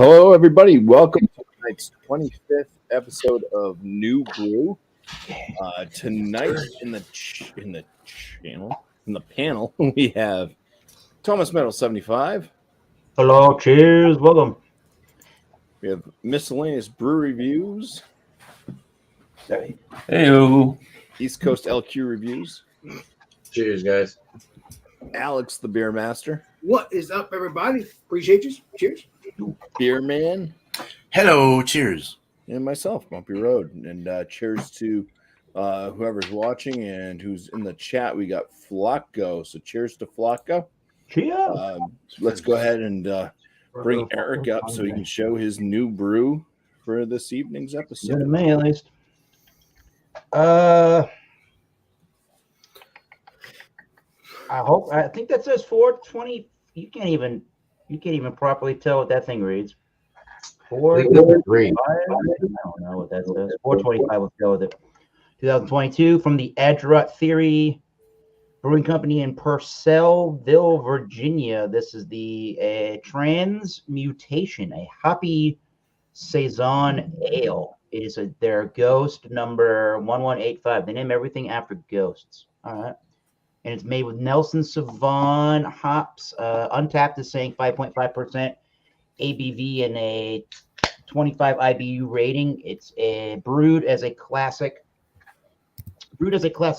Hello, everybody. Welcome to tonight's 25th episode of New Brew. Tonight in the panel, we have Thomas Metal 75. Hello, cheers, welcome. We have miscellaneous brew reviews. Heyo. East Coast LQ reviews. Cheers, guys. Alex, the beer master. What is up, everybody? Appreciate you. Cheers. Beer man. Hello, cheers. And myself, Bumpy Road. And cheers to whoever's watching and who's in the chat. We got Flocko. So cheers to Flocko. Cheers. Let's go ahead and bring Eric up so he can show his new brew for this evening's episode. To me, at least. I think that says 420. You can't even properly tell what that thing reads. 425. I don't know what that says. 425. Let's go with it. 2022 from the Edgerut Theory Brewing Company in Purcellville, Virginia. This is the Transmutation, a hoppy saison ale. It is their Ghost number 1185. They name everything after ghosts. All right. And it's made with Nelson Sauvin hops. Untapped is saying 5.5% ABV and a 25 IBU rating. It's brewed as a classic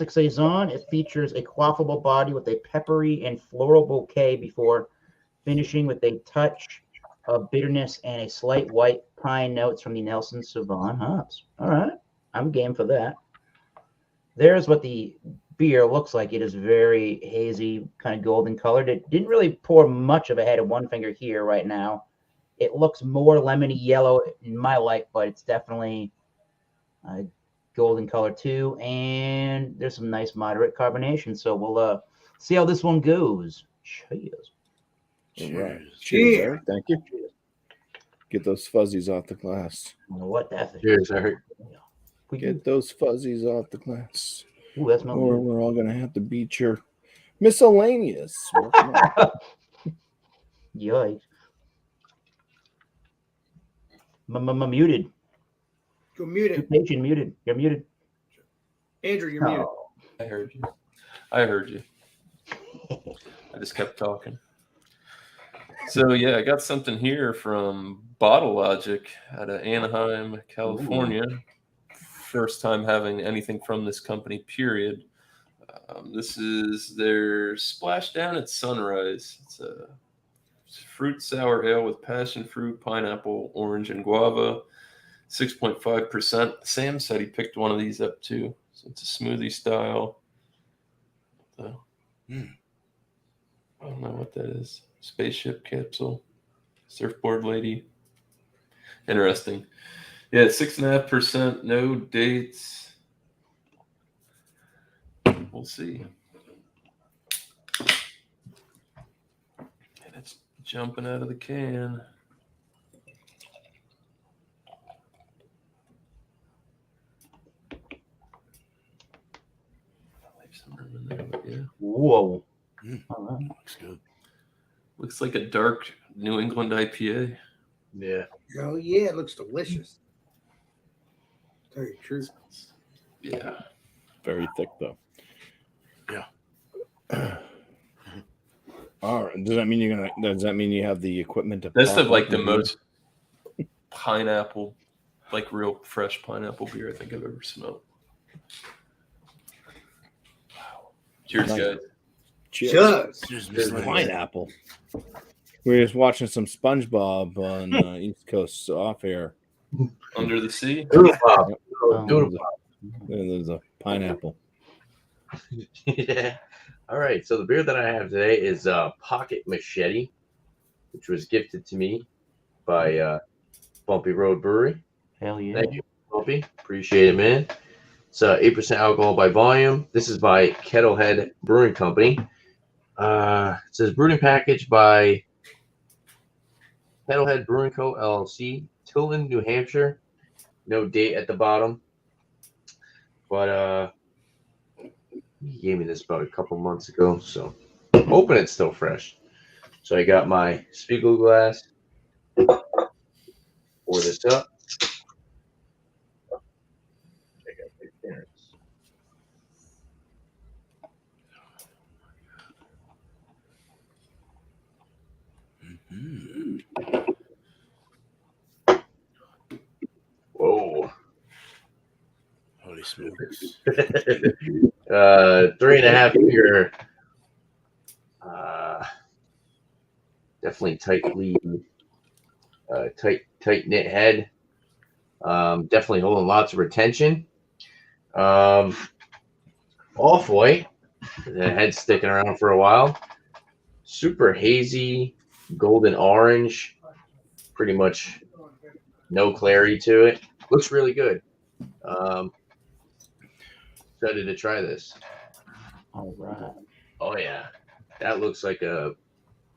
saison. It features a quaffable body with a peppery and floral bouquet before finishing with a touch of bitterness and a slight white pine notes from the Nelson Sauvin hops. All right, I'm game for that. There's what the beer looks like. It is very hazy, kind of golden colored. It didn't really pour much of it. I had a one finger here right now. It looks more lemony yellow in my light, but it's definitely golden color too. And there's some nice moderate carbonation. So we'll see how this one goes. Cheers. All right. Cheers, Eric. Thank you. Get those fuzzies off the glass. I don't know what that is. Cheers, Eric. Get those fuzzies off the glass. Ooh, that smells Or good. we're all going to have to beat your miscellaneous. Yikes. Muted. You're muted. Patient muted. You're muted. Andrew, you're muted. Oh. I heard you. I just kept talking. So, yeah, I got something here from Bottle Logic out of Anaheim, California. Ooh. First time having anything from this company, period. This is their Splashdown at Sunrise. It's a fruit sour ale with passion fruit, pineapple, orange, and guava. 6.5%. Sam said he picked one of these up too. So it's a smoothie style. I don't know what that is. Spaceship capsule. Surfboard lady. Interesting. Yeah, 6.5%. No dates. We'll see. And it's jumping out of the can. Yeah. Whoa. All right. Looks good. Looks like a dark New England IPA. Yeah. Oh, yeah, it looks delicious. Tell you the truth. Yeah. Very thick, though. Yeah. All right. Does that mean you have the equipment to? That's the most pineapple, like real fresh pineapple beer I think I've ever smelled. Wow. Cheers, guys. Cheers. Cheers. Pineapple. We were just watching some SpongeBob on East Coast off air. Under the Sea. Doodle pop. There's a pineapple. Yeah. All right. So the beer that I have today is Pocket Machete, which was gifted to me by Bumpy Road Brewery. Hell yeah. Thank you, Bumpy. Appreciate it, man. It's 8% alcohol by volume. This is by Kettlehead Brewing Company. It says brewing package by Kettlehead Brewing Co. LLC, Tilton, New Hampshire. No date at the bottom. But he gave me this about a couple months ago, so I'm hoping it's still fresh. So I got my Spiegel glass. pour this up. Check out the appearance. Whoa. Holy smokes. 3.5 year. Definitely tight knit head. Definitely holding lots of retention. Off white. The head's sticking around for a while. Super hazy, golden orange. Pretty much no clarity to it. Looks really good. Excited to try this. All right. Oh yeah, that looks like a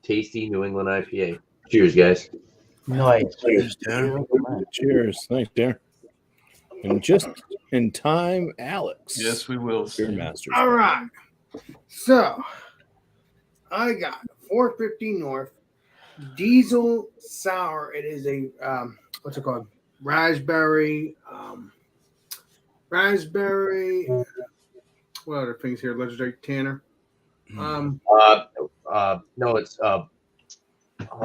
tasty New England IPA. Cheers, guys. Nice. Cheers, Darren. Cheers. Thanks, Darren. And just in time, Alex. Yes, we will. Beer Steve. Masters. All right. So I got 450 North Diesel Sour. It is a what's it called? Raspberry. What other things here? Legendary Tanner. No, it's oh,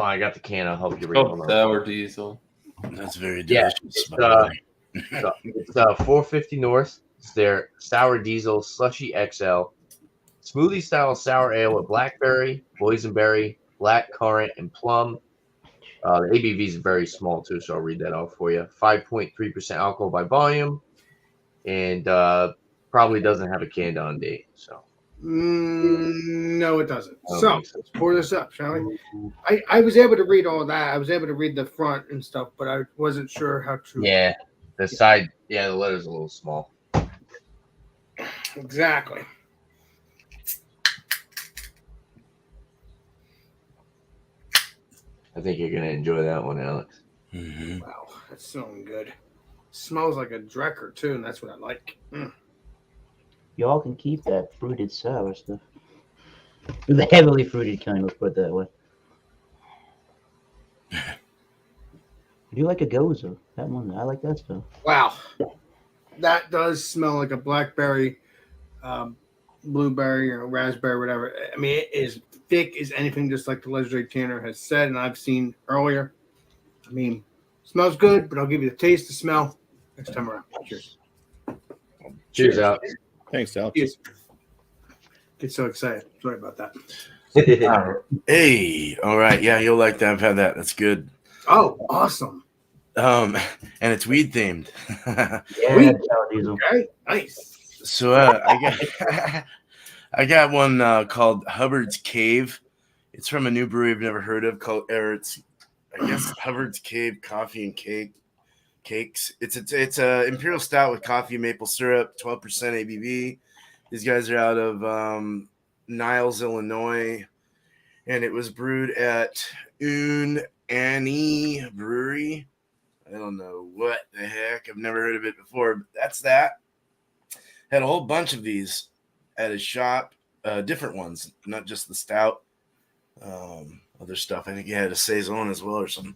I got the can. I'll help you read. Oh, sour diesel. That's very Yeah, delicious. it's 450 North. It's their sour diesel slushy XL smoothie style sour ale with blackberry, boysenberry, black currant, and plum. The ABV is very small too, so I'll read that off for you. 5.3% alcohol by volume, and probably doesn't have a canned on date. So No, it doesn't. I don't So think so. let's pour this up, shall we? I was able to read all that. I was able to read the front and stuff, but I wasn't sure how to. Yeah, the side, the letter's a little small. Exactly. I think you're gonna enjoy that one, Alex. Mm-hmm. Wow, that's smelling good. Smells like a Drecker too, and that's what I like. Y'all can keep that fruited sour stuff. The heavily fruited kind, let's put it that way. I do like a goza. That one, I like that stuff. Wow, that does smell like a blackberry, blueberry, or raspberry, whatever. I mean, it is thick as anything, just like the Legendary Tanner has said, and I've seen earlier. I mean, smells good, but I'll give you the taste, the smell next time around. Cheers. Cheers, Alex. Thanks, Alex. Cheers. Get so excited. Sorry about that. Hey, all right. Yeah, you'll like that. I've had that. That's good. Oh, awesome. And it's weed themed. Yeah, Sweet. sour diesel. Okay, nice. So I got one called Hubbard's Cave. It's from a new brewery I've never heard of called, or it's I guess Hubbard's Cave Coffee and Cakes. It's a imperial stout with coffee and maple syrup, 12% ABV. These guys are out of Niles, Illinois, and it was brewed at Un Annie Brewery. I don't know what the heck. I've never heard of it before, but that's that. Had a whole bunch of these at his shop, different ones, not just the stout. Other stuff. I think he had a saison as well or something.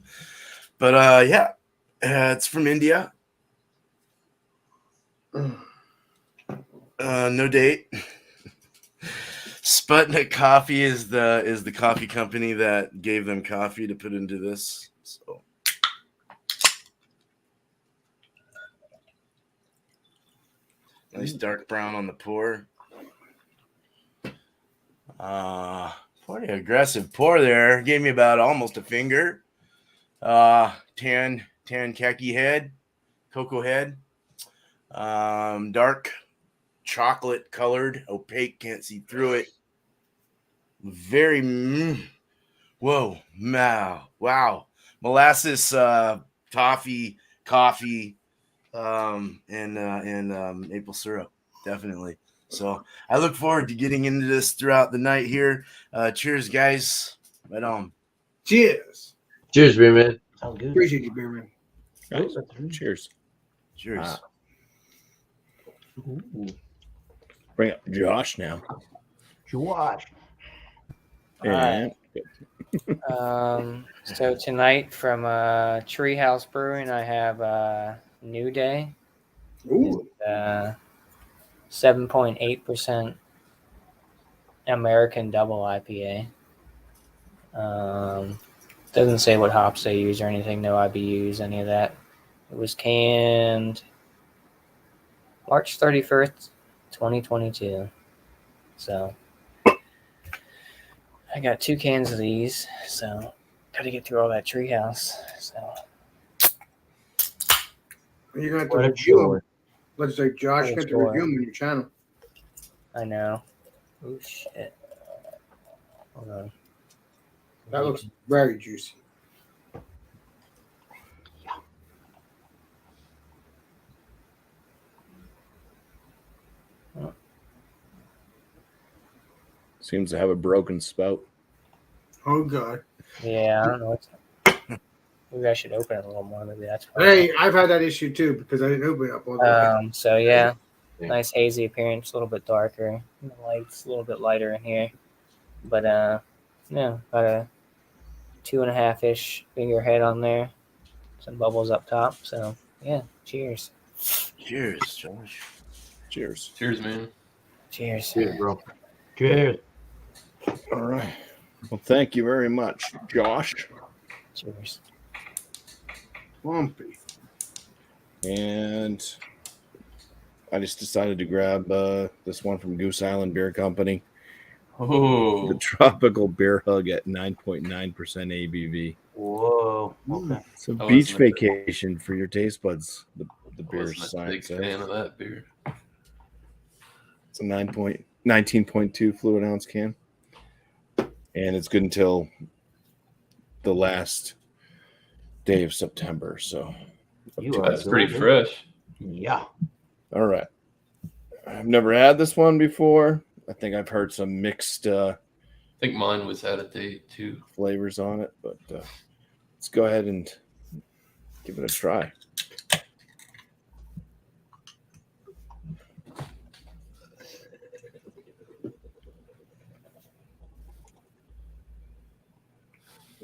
But yeah, it's from India. No date. Sputnik Coffee is the coffee company that gave them coffee to put into this. So nice dark brown on the pour. Pretty aggressive pour there. Gave me about almost a finger. Tan khaki head, cocoa head. Dark chocolate colored, opaque, can't see through it. Very wow. Molasses toffee, coffee, and maple syrup, definitely. So I look forward to getting into this throughout the night here. Cheers, guys. Right on. Cheers. Cheers, beer man. Sounds good. Appreciate you, beer man. Guys, cheers. Cheers. Ooh. Bring up Josh now. Josh. And So tonight from Treehouse Brewing, I have New Day, Ooh. 7.8% American Double IPA. Doesn't say what hops they use or anything, no IBUs, any of that. It was canned March 31st, 2022. So I got 2 cans of these, so got to get through all that Treehouse. So You're gonna have to What a review them. chore. Let's say Josh, you have to review them on your channel. I know. Oh shit. Hold on. That looks very juicy. Seems to have a broken spout. Oh god. Yeah, I don't know what's. Maybe I should open it a little more. Maybe that's why. Hey, I've had that issue too because I didn't open it up all the way. So yeah, Yeah. nice hazy appearance, a little bit darker. The light's a little bit lighter in here, but yeah, about a 2.5-ish bigger head on there. Some bubbles up top. So yeah, cheers. Cheers, Josh. Cheers. Cheers, man. Cheers. Cheers, bro. Cheers. All right. Well, thank you very much, Josh. Cheers. BuMpy. And I just decided to grab this one from Goose Island Beer Company. The Oh, Tropical Bear Hug at 9.9% ABV. Whoa. Okay. It's a I beach wasn't a- vacation for your taste buds. The I beer wasn't a sign big says. fan of that beer. It's a 19.2 fluid ounce can. And it's good until the last day of September. So You are That's pretty good. fresh. Yeah. all right. I've never had this one before. I think I've heard some mixed I think mine was out of date too. flavors on it, but let's go ahead and give it a try.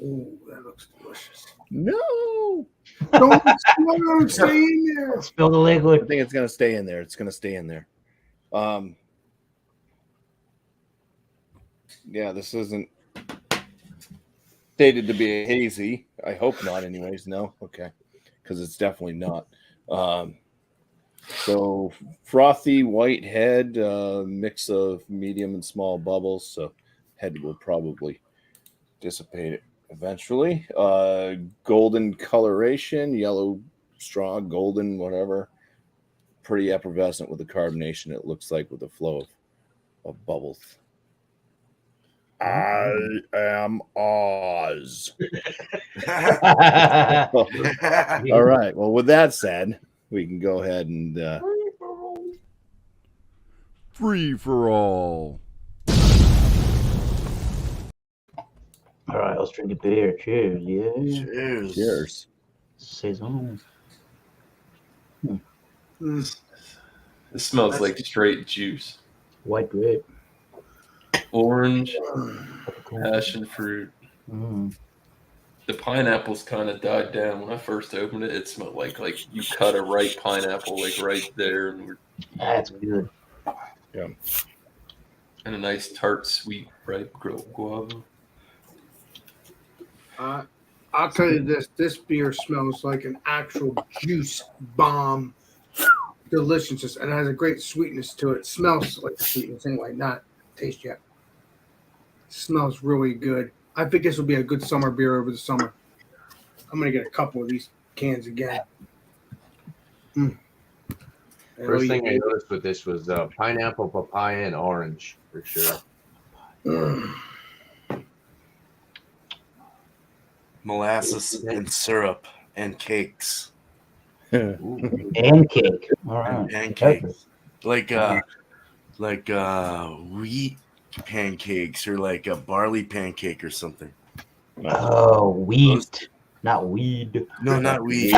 Ooh, that looks delicious. No, Don't stay in there. Spill the I liquid. think it's gonna stay in there. It's gonna stay in there. Yeah, this isn't stated to be a hazy. I hope not, anyways. No, okay, because it's definitely not. So frothy white head, mix of medium and small bubbles. So head will probably dissipate it eventually. Golden coloration, yellow straw, golden, whatever. Pretty effervescent with the carbonation, it looks like, with the flow of bubbles. I am Oz. All right. Well, with that said, we can go ahead and free for all. All right, let's drink a beer. Cheers. Yeah. Cheers. Cheers. Saison. Mm. This smells like straight juice. White grape. Orange, passion fruit. Mm. The pineapples kind of died down when I first opened it. It smelled like you cut a ripe pineapple like right there, and That's good. and a nice tart, sweet ripe guava. I'll tell you this: this beer smells like an actual juice bomb. Delicious, and it has a great sweetness to it. It smells like sweetness anyway, not taste yet. It smells really good. I think this will be a good summer beer over the summer. I'm gonna get a couple of these cans again. First thing I noticed with this was pineapple, papaya, and orange for sure. Molasses and syrup and cakes. And cake. All right. Pancakes. Like wheat pancakes or like a barley pancake or something. Oh, wheat, not weed. No, not wheat.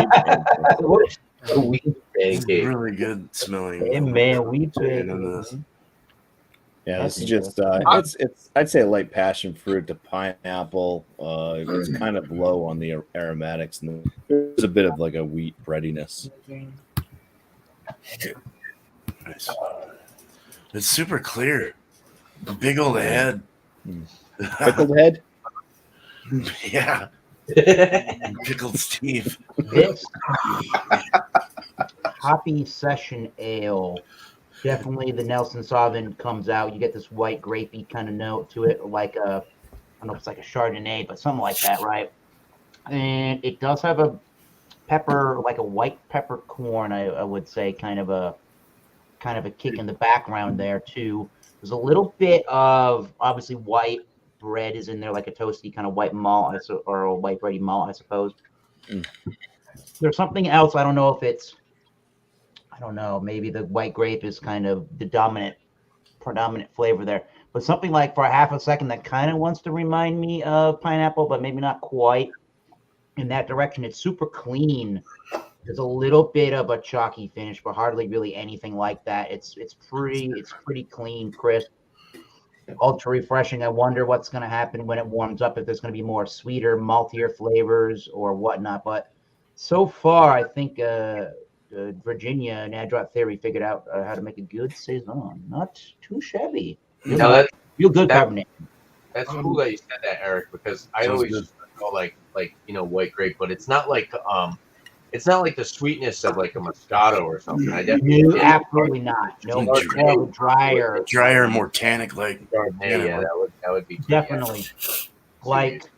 What? Wheat It's pancake. really good smelling. Hey man, weed And pancake. then this. Yeah, this is That's just it's I'd say a light passion fruit to pineapple. It's kind of low on the aromatics, and there's a bit of like a wheat breadiness. Nice. It's super clear. A big old head. Pickled head. Yeah. Pickled Steve. This hoppy session ale. Definitely the Nelson Sauvin comes out. You get this white grapey kind of note to it, like I don't know if it's like a Chardonnay, but something like that, right? And it does have a pepper, like a white peppercorn, I would say, kind of a kick in the background there too. There's a little bit of obviously white bread is in there, like a toasty kind of white malt, or a white bready malt, I suppose. There's something else. I don't know if it's, I don't know, maybe the white grape is kind of the predominant flavor there. But something like for a half a second that kind of wants to remind me of pineapple, but maybe not quite in that direction. It's super clean. There's a little bit of a chalky finish, but hardly really anything like that. It's pretty clean, crisp, ultra refreshing. I wonder what's going to happen when it warms up, if there's going to be more sweeter, maltier flavors or whatnot. But so far, I think Virginia and Adrot Theory figured out how to make a good saison. Not too shabby. No, Real good that- carbonate. that's cool that you said that, Eric, because I Sounds always good. just go like white grape, but it's not like the sweetness of like a Moscato or something. I definitely No, absolutely not. No, It's more drier. Drier, more tannic like. Chardonnay, yeah, that would be Definitely. Like,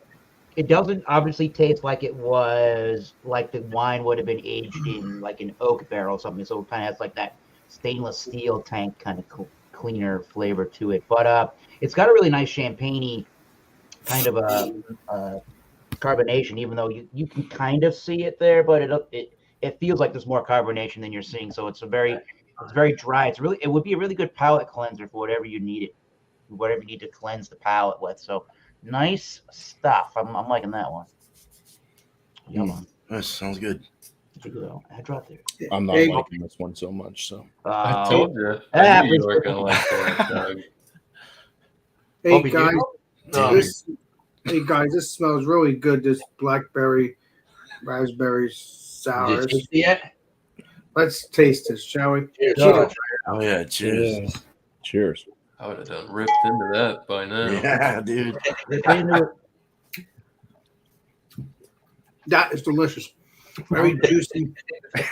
it doesn't obviously taste like it was like the wine would have been aged in like an oak barrel or something. So it kind of has like that stainless steel tank kind of cleaner flavor to it. But it's got a really nice champagne-y kind of a carbonation, even though you can kind of see it there, but it feels like there's more carbonation than you're seeing. So it's very dry. It would be a really good palate cleanser for whatever you need to cleanse the palate with. So nice stuff. I'm liking that one. Yum. That sounds good. I dropped there. I'm not Hey, liking this one so much. So I told you. that I knew you happens. were going to like that, Doug. Hey Bobby, do guys, you this smells really good. This blackberry, raspberry sour. Did you taste it yet? Let's taste this, shall we? Cheers. Yeah. Oh yeah, cheers. cheers. I would have done ripped into that by now. Yeah, dude. That is delicious. Very juicy. It's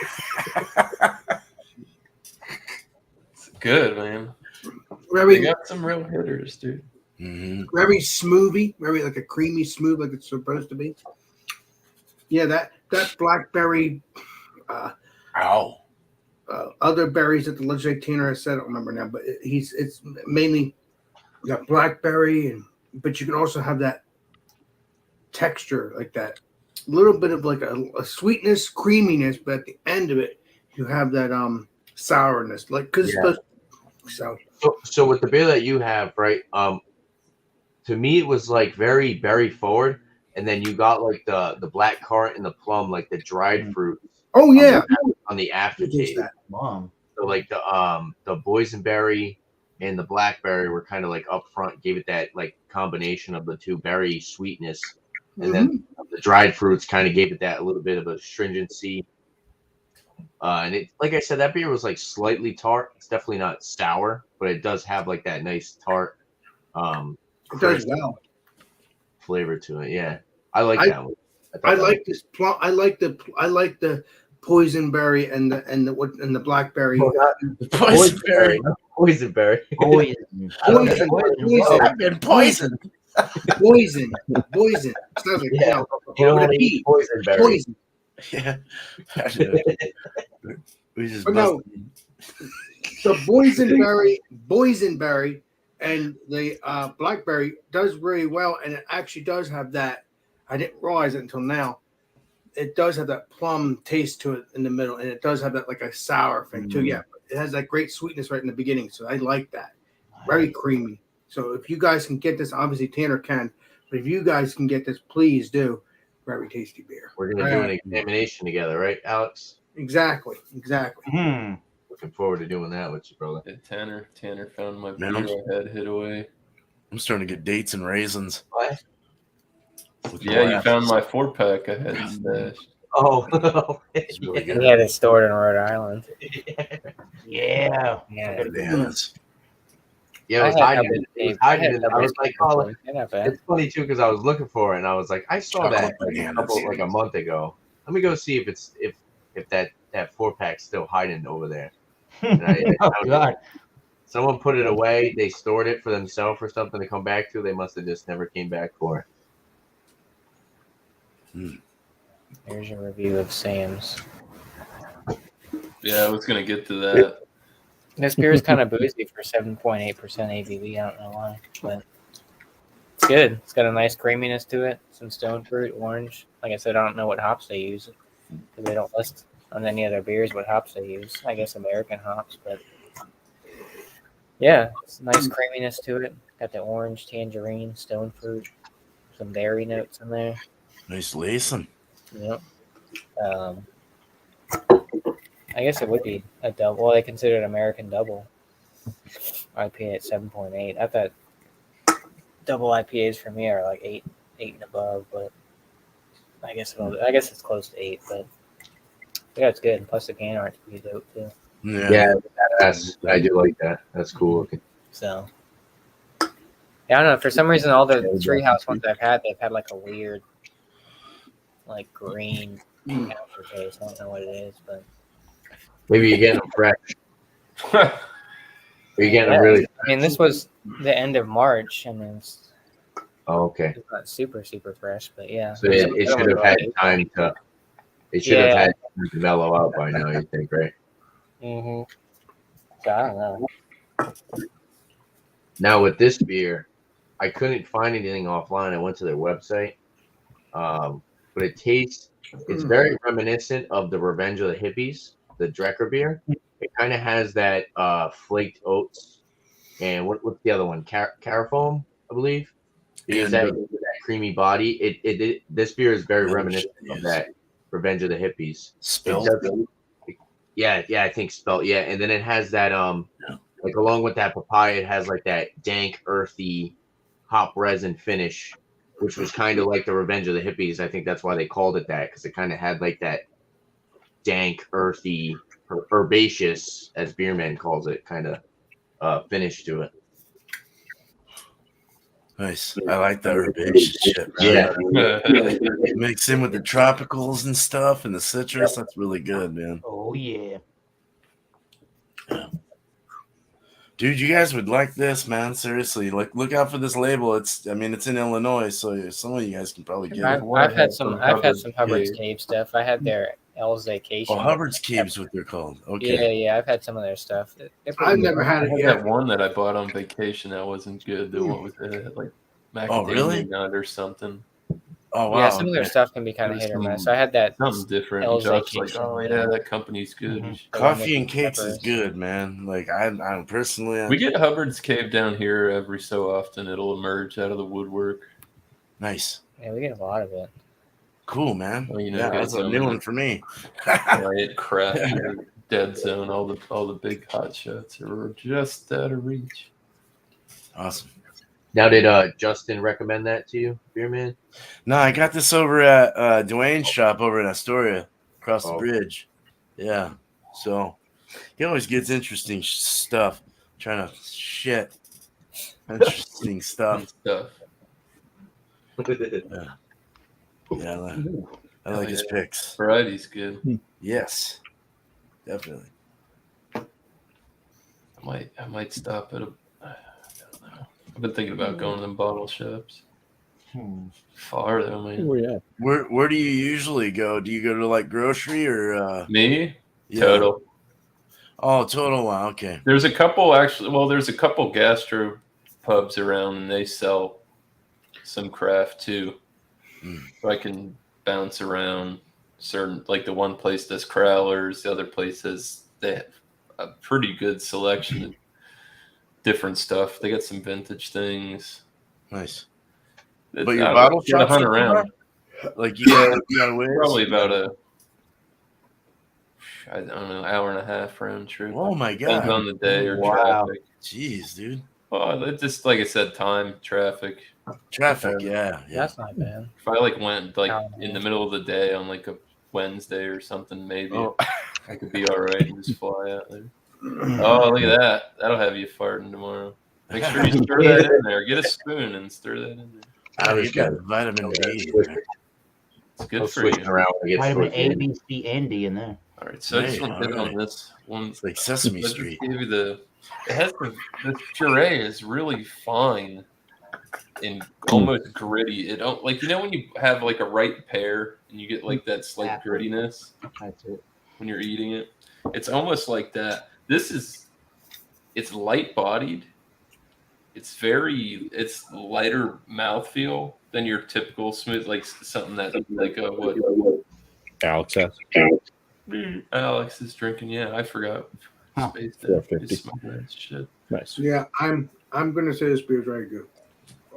good, man. They Very got some real hitters, dude. Mm-hmm. very smoothie. Very like a creamy smooth, like it's supposed to be. Yeah, that blackberry. Ow. Other berries that the legislative Tanner has said, I don't remember now, but it's mainly you got blackberry, but you can also have that texture, like that little bit of like a sweetness, creaminess, but at the end of it, you have that sourness, like because it's supposed to, So with the beer that you have, right? To me, it was like very berry forward, and then you got like the black currant and the plum, like the dried fruit. oh yeah, On the Taste aftertaste. that. Mom. So like the boysenberry and the blackberry were kind of like up front, gave it that like combination of the two berry sweetness, and then the dried fruits kind of gave it that a little bit of a stringency. And it, like I said, that beer was like slightly tart. It's definitely not sour, but it does have like that nice tart it does well. flavor to it. Yeah, I like that one. I like this plum. I like the boysenberry and the blackberry. Boysenberry. Boysenberry. Poison. I've been poisoned. Poison. Sounds like Yeah. hell. You don't With a want to P. eat boysenberry. Poison. Yeah. We just But no, the boysenberry and the blackberry does really well, and it actually does have that. I didn't realize it until now. It does have that plum taste to it in the middle, and it does have that like a sour thing too. Yeah, but it has that great sweetness right in the beginning, so I like that. Very creamy. So if you guys can get this, obviously Tanner can, but if you guys can get this, please do. Very tasty beer. We're gonna do an examination together, right, Alex? Exactly. Looking forward to doing that with you, brother. Yeah, Tanner found my beer Man, I had hid away. I'm starting to get dates and raisins. What? with Yeah, you molasses. found my 4-pack I had stashed. Oh, It's really good. He had it stored in Rhode Island. Yeah. Yeah. Bananas. yeah, it was I had hiding. Hubbard's It was Cave. I hiding. had And I was Hubbard's like, Cave oh, before. They're not bad. it's funny too because I was looking for it and I was like, I saw that Chocolate like, bananas. like a month ago. Let me go see if it's if that 4-pack's still hiding over there. And I Oh found it. God. Someone put it away. They stored it for themselves or something to come back to. They must have just never came back for it. Here's your review of Sam's. Yeah, I was gonna get to that. This beer is kind of boozy for 7.8% ABV. I don't know why, but it's good. It's got a nice creaminess to it. Some stone fruit, orange. Like I said, I don't know what hops they use because they don't list on any of their beers what hops they use. I guess American hops, but yeah, it's a nice creaminess to it. Got the orange, tangerine, stone fruit, some berry notes in there. Nice lacing. Yep. I guess it would be a double. Well, they consider it American double IPA at 7.8. I thought double IPAs for me are like 8 and above, but I guess it's close to 8. But yeah, it's good. Plus the can art's pretty dope too. Yeah. I do like that. That's cool looking. So yeah, I don't know. For some reason, all the Treehouse ones I've had, they've had like a weird, like green aftertaste. I don't know what it is, but Maybe you're getting them fresh. Are you getting them really? I mean, this was the end of March, and it's Oh, okay. not super fresh, but yeah. So it should have had time to. It should have had time to mellow out by now. You think, right? Mm-hmm. So I don't know. Now with this beer, I couldn't find anything offline. I went to their website, but it tastes. It's very reminiscent of the Revenge of the Hippies, the Drecker beer. It kind of has that flaked oats, and what's the other one? Carafoam, I believe. Because that creamy body. This beer is very reminiscent of that Revenge of the Hippies. Spilled. Yeah, I think spelt. Yeah, and then it has that like along with that papaya, it has like that dank, earthy hop resin finish, which was kind of like the Revenge of the Hippies. I think that's why they called it that, because it kind of had like that dank, earthy, herbaceous, as Beerman calls it, kind of finish to it. Nice. I like the herbaceous shit. Man. Yeah. Mix in with the tropicals and stuff and the citrus. That's really good, man. Oh yeah. Dude, you guys would like this, man. Seriously, like look out for this label. It's in Illinois, so some of you guys can probably get it. I've had some Hubbard's Cave stuff. I had their L's Vacation. Oh, Hubbard's Cave's what they're called. Okay. Yeah, I've had some of their stuff. I've never had I it had yet. that one that I bought on vacation that wasn't good. The one with the like macadamia really? nut or something. Oh wow. Yeah, some of their stuff can be kind of hit or miss. I had that Something different. L's Josh's like, Vacation. oh yeah, that company's good. Mhm. Coffee and cakes is good, man. Like I personally, We get Hubbard's Cave down here every so often. It'll emerge out of the woodwork. nice, Yeah, we get a lot of it. cool, man. Well, you know, yeah, guys, that's a new one for me. Right, craft beer, dead zone. All the big hot shots are just out of reach. Awesome. Now, did Justin recommend that to you, Beerman? No, I got this over at Dwayne's shop over in Astoria, across the bridge. Yeah, so he always gets interesting stuff. Trying to shit, interesting stuff. Stuff. Yeah, I like his picks. Variety's good. Yes, definitely. I might stop at a. I don't know. I've been thinking about going to them bottle shops. Far though, man. Oh yeah. Where do you usually go? Do you go to like grocery or Me? yeah. Total. Oh, Total. Wow. Okay. There's a couple actually. Well, there's a couple gastro pubs around, and they sell some craft too. So I can bounce around. Certain, like the one place does crowlers, the other place has they have a pretty good selection of different stuff. They got some vintage things. Nice. But But your bottle gotta shops hunt are around. Like you got ways? Probably about I don't know, hour and a half round trip. Oh my Depends on god. the day or Wow. traffic. Jeez, dude. Oh, it just like I said, time, traffic. Traffic, yeah. That's not bad. If I like went like Oh, in the man. middle of the day on like a Wednesday or something, maybe Oh. I could be all right and just fly out there. Oh, look at that! That'll have you farting tomorrow. Make sure you stir that in there. Get a spoon and stir that in there. Yeah, was you got good. vitamin D. Switch- It's good I'm for you. switching around when I get Vitamin towards the A, end. B, C, and D in there. All right, so I just Hey, want to hit all on right. this one. It's like Sesame I just Street. gave you the. It has the puree is really fine and almost gritty. It don't like when you have like a ripe pear and you get like that slight Exactly. grittiness That's it. when you're eating it. It's almost like that. It's light bodied. It's lighter mouthfeel than your typical smooth, like something that like what Alex has. Alex is drinking. Yeah, I forgot. Huh. Spaced it. 450. He's smoking that shit. Nice. Yeah, I'm gonna say this beer is very good.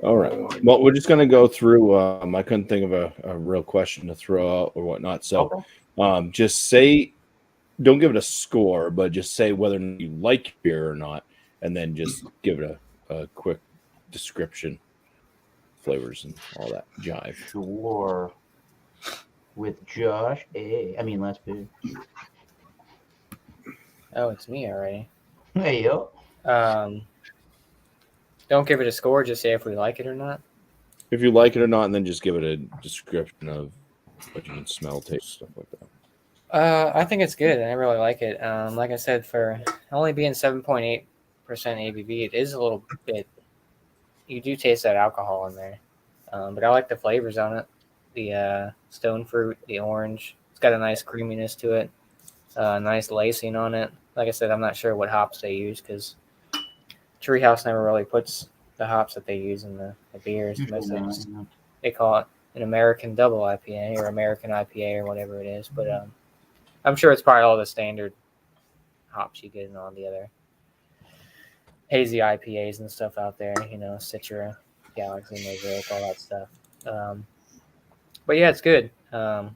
All right. Well, we're just going to go through. I couldn't think of a real question to throw out or whatnot. So just say, don't give it a score, but just say whether you like beer or not, and then just give it a quick description, flavors, and all that jive. Sure. With Josh, last beer. Oh, it's me already. Hey, yo. Don't give it a score. Just say if we like it or not. If you like it or not, and then just give it a description of what you can smell, taste, stuff like that. I think it's good. I really like it. Like I said, for only being 7.8% ABV, it is a little bit. You do taste that alcohol in there, but I like the flavors on it. The stone fruit, the orange. It's got a nice creaminess to it. Nice lacing on it. Like I said, I'm not sure what hops they use because Treehouse never really puts the hops that they use in the beers. They call it an American double IPA or American IPA or whatever it is. But I'm sure it's probably all the standard hops you get in all the other hazy IPAs and stuff out there. Citra, Galaxy, Mosaic, all that stuff. But yeah, it's good. I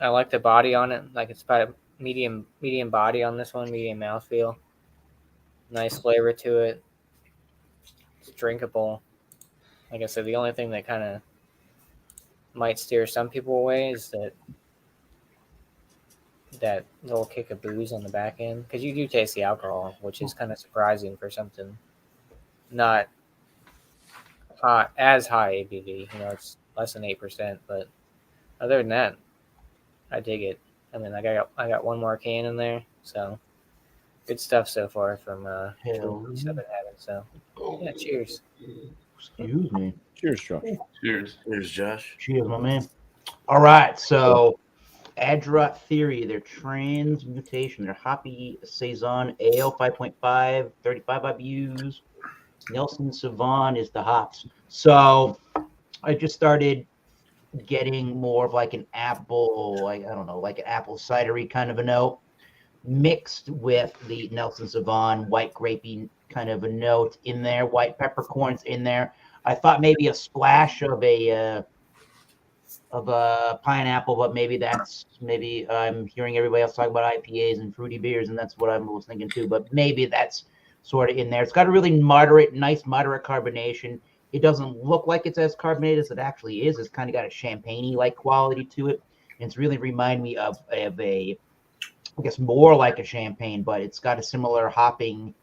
like the body on it. Like it's about a medium body on this one, medium mouthfeel. Nice flavor to it. It's drinkable. Like I said, the only thing that kind of might steer some people away is that little kick of booze on the back end, because you do taste the alcohol, which is kind of surprising for something not hot as high ABV. It's less than 8%, but other than that, I dig it. I mean, I got one more can in there, so good stuff so far from Hell. I've been having. So yeah, cheers. Excuse me. Cheers, Josh. Cheers. There's Josh. Cheers, my man. All right, so Adrot Theory, their transmutation, their hoppy saison ale, 5.5, 35 IBUs. Nelson Sauvin is the hops. So I just started getting more of like an apple, like I don't know, like an apple cidery kind of a note, mixed with the Nelson Sauvin white grapey kind of a note in there, white peppercorns in there. I thought maybe a splash of a pineapple, but maybe I'm hearing everybody else talk about IPAs and fruity beers, and that's what I was thinking too. But maybe that's sort of in there. It's got a really nice moderate carbonation. It doesn't look like it's as carbonated as it actually is. It's kind of got a champagne-y like quality to it. And it's really remind me of a, I guess more like a champagne, but it's got a similar hopping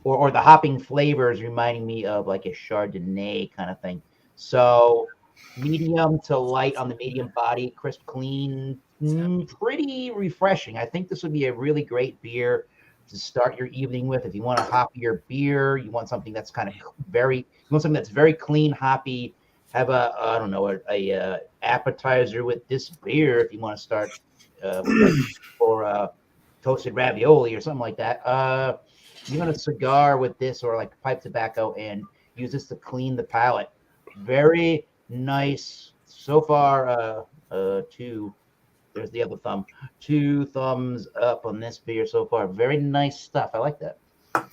or the hopping flavors reminding me of like a Chardonnay kind of thing. So medium to light on the medium body, crisp, clean, pretty refreshing. I think this would be a really great beer to start your evening with. If you want a hoppier beer, you want something that's kind of very clean, hoppy. Have a appetizer with this beer if you want to start or toasted ravioli or something like that. You want a cigar with this or like pipe tobacco and use this to clean the palate. Very nice so far. There's the other thumb. 2 thumbs up on this beer so far. Very nice stuff. I like that.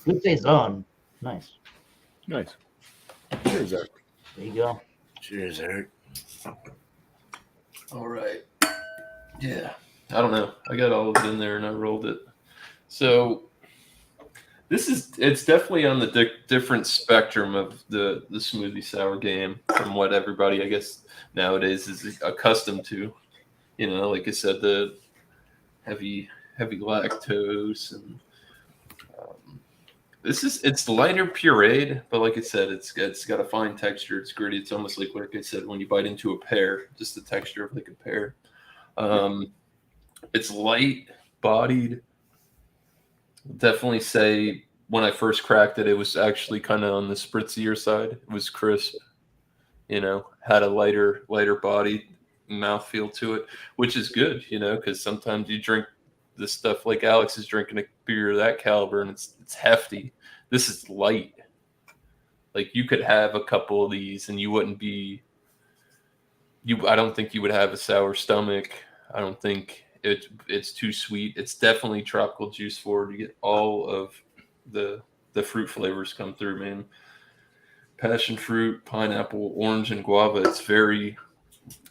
Good saison. Nice. Nice. Cheers, Eric. There you go. Cheers, Eric. All right. Yeah. I don't know. I got all of it in there and I rolled it. So it's definitely on the different spectrum of the smoothie sour game from what everybody, I guess, nowadays is accustomed to. You know, like I said, the heavy lactose and it's lighter pureed, but like I said, it's got a fine texture. It's gritty. It's almost like I said, when you bite into a pear, just the texture of like a pear. It's light bodied. Definitely say when I first cracked it, it was actually kind of on the spritzier side. It was crisp, you know, had a lighter body mouthfeel to it, which is good, you know, because sometimes you drink this stuff like Alex is drinking a beer of that caliber and it's hefty. This is light. Like you could have a couple of these and you wouldn't be I don't think you would have a sour stomach. I don't think it's too sweet. It's definitely tropical juice forward. You get all of the fruit flavors come through, man. Passion fruit, pineapple, orange, and guava. It's very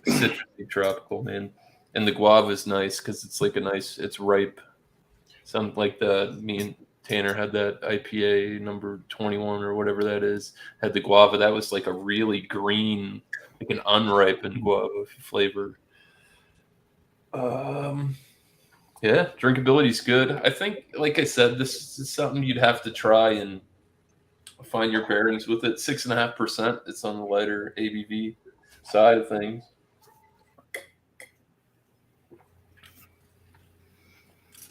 citrusy tropical, man. And the guava is nice because it's like it's ripe. Something like me and Tanner had that IPA number 21 or whatever that is. Had the guava. That was like a really green, like an unripened guava flavor. Yeah, drinkability is good. I think, like I said, this is something you'd have to try and find your bearings with it. 6.5%. It's on the lighter ABV side of things.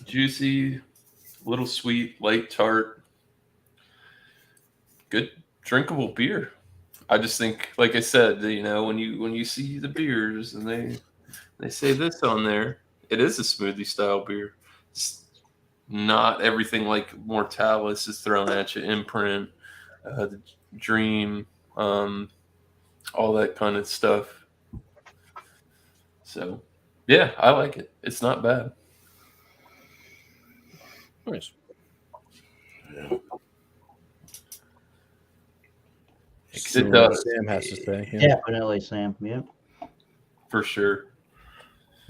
Juicy, little sweet, light tart. Good drinkable beer. I just think, like I said, you know, when you see the beers and they say this on there, it is a smoothie style beer. It's not everything like Mortalis is thrown at you, Imprint, the Dream, all that kind of stuff. So, yeah, I like it. It's not bad. Nice. Yeah. See It what does. Sam has to say. Yeah. Definitely, Sam. Yep. For sure.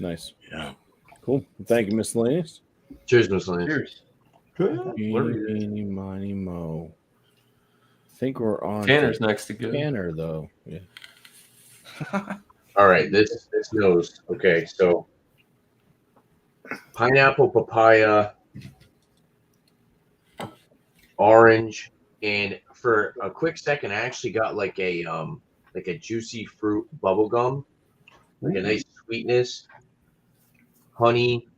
Nice. Yeah. Cool. Thank you, Miscellaneous. Cheers, Miscellaneous. Cheers. Eeny, miny, mo. I think we're on Tanner's to next to go. Tanner, though. Yeah. All right, this knows. Okay, so pineapple, papaya, orange, and for a quick second, I actually got like a juicy fruit bubble gum, like a nice sweetness, honey,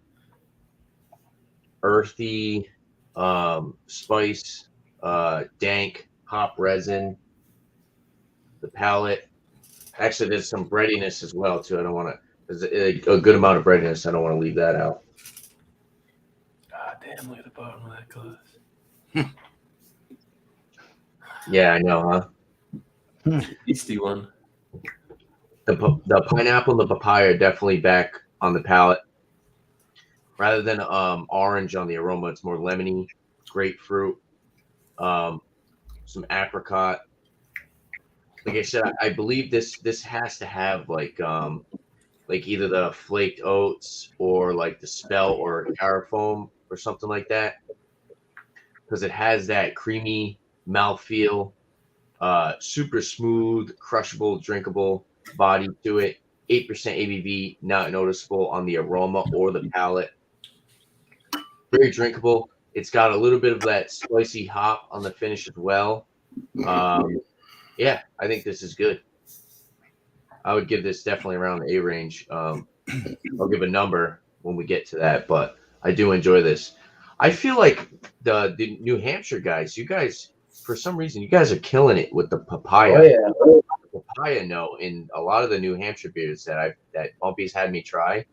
earthy, spice, dank, hop resin, the palate. Actually, there's some breadiness as well too. I don't want to. There's a good amount of breadiness. I don't want to leave that out. God damn, look at the bottom of that glass. Yeah, I know, huh? Tasty one. The pineapple and the papaya are definitely back on the palate. Rather than orange on the aroma, it's more lemony, grapefruit, some apricot. Like I said, I believe this has to have like either the flaked oats or like the spell or carafoam or something like that, because it has that creamy mouthfeel, super smooth, crushable, drinkable body to it. 8% ABV, not noticeable on the aroma or the palate. Very drinkable. It's got a little bit of that spicy hop on the finish as well. Yeah, I think this is good. I would give this definitely around the A range. I'll give a number when we get to that, but I do enjoy this. I feel like the New Hampshire guys, you guys, for some reason, you guys are killing it with the papaya. Oh yeah. Papaya note in a lot of the New Hampshire beers that BuMpy's had me try.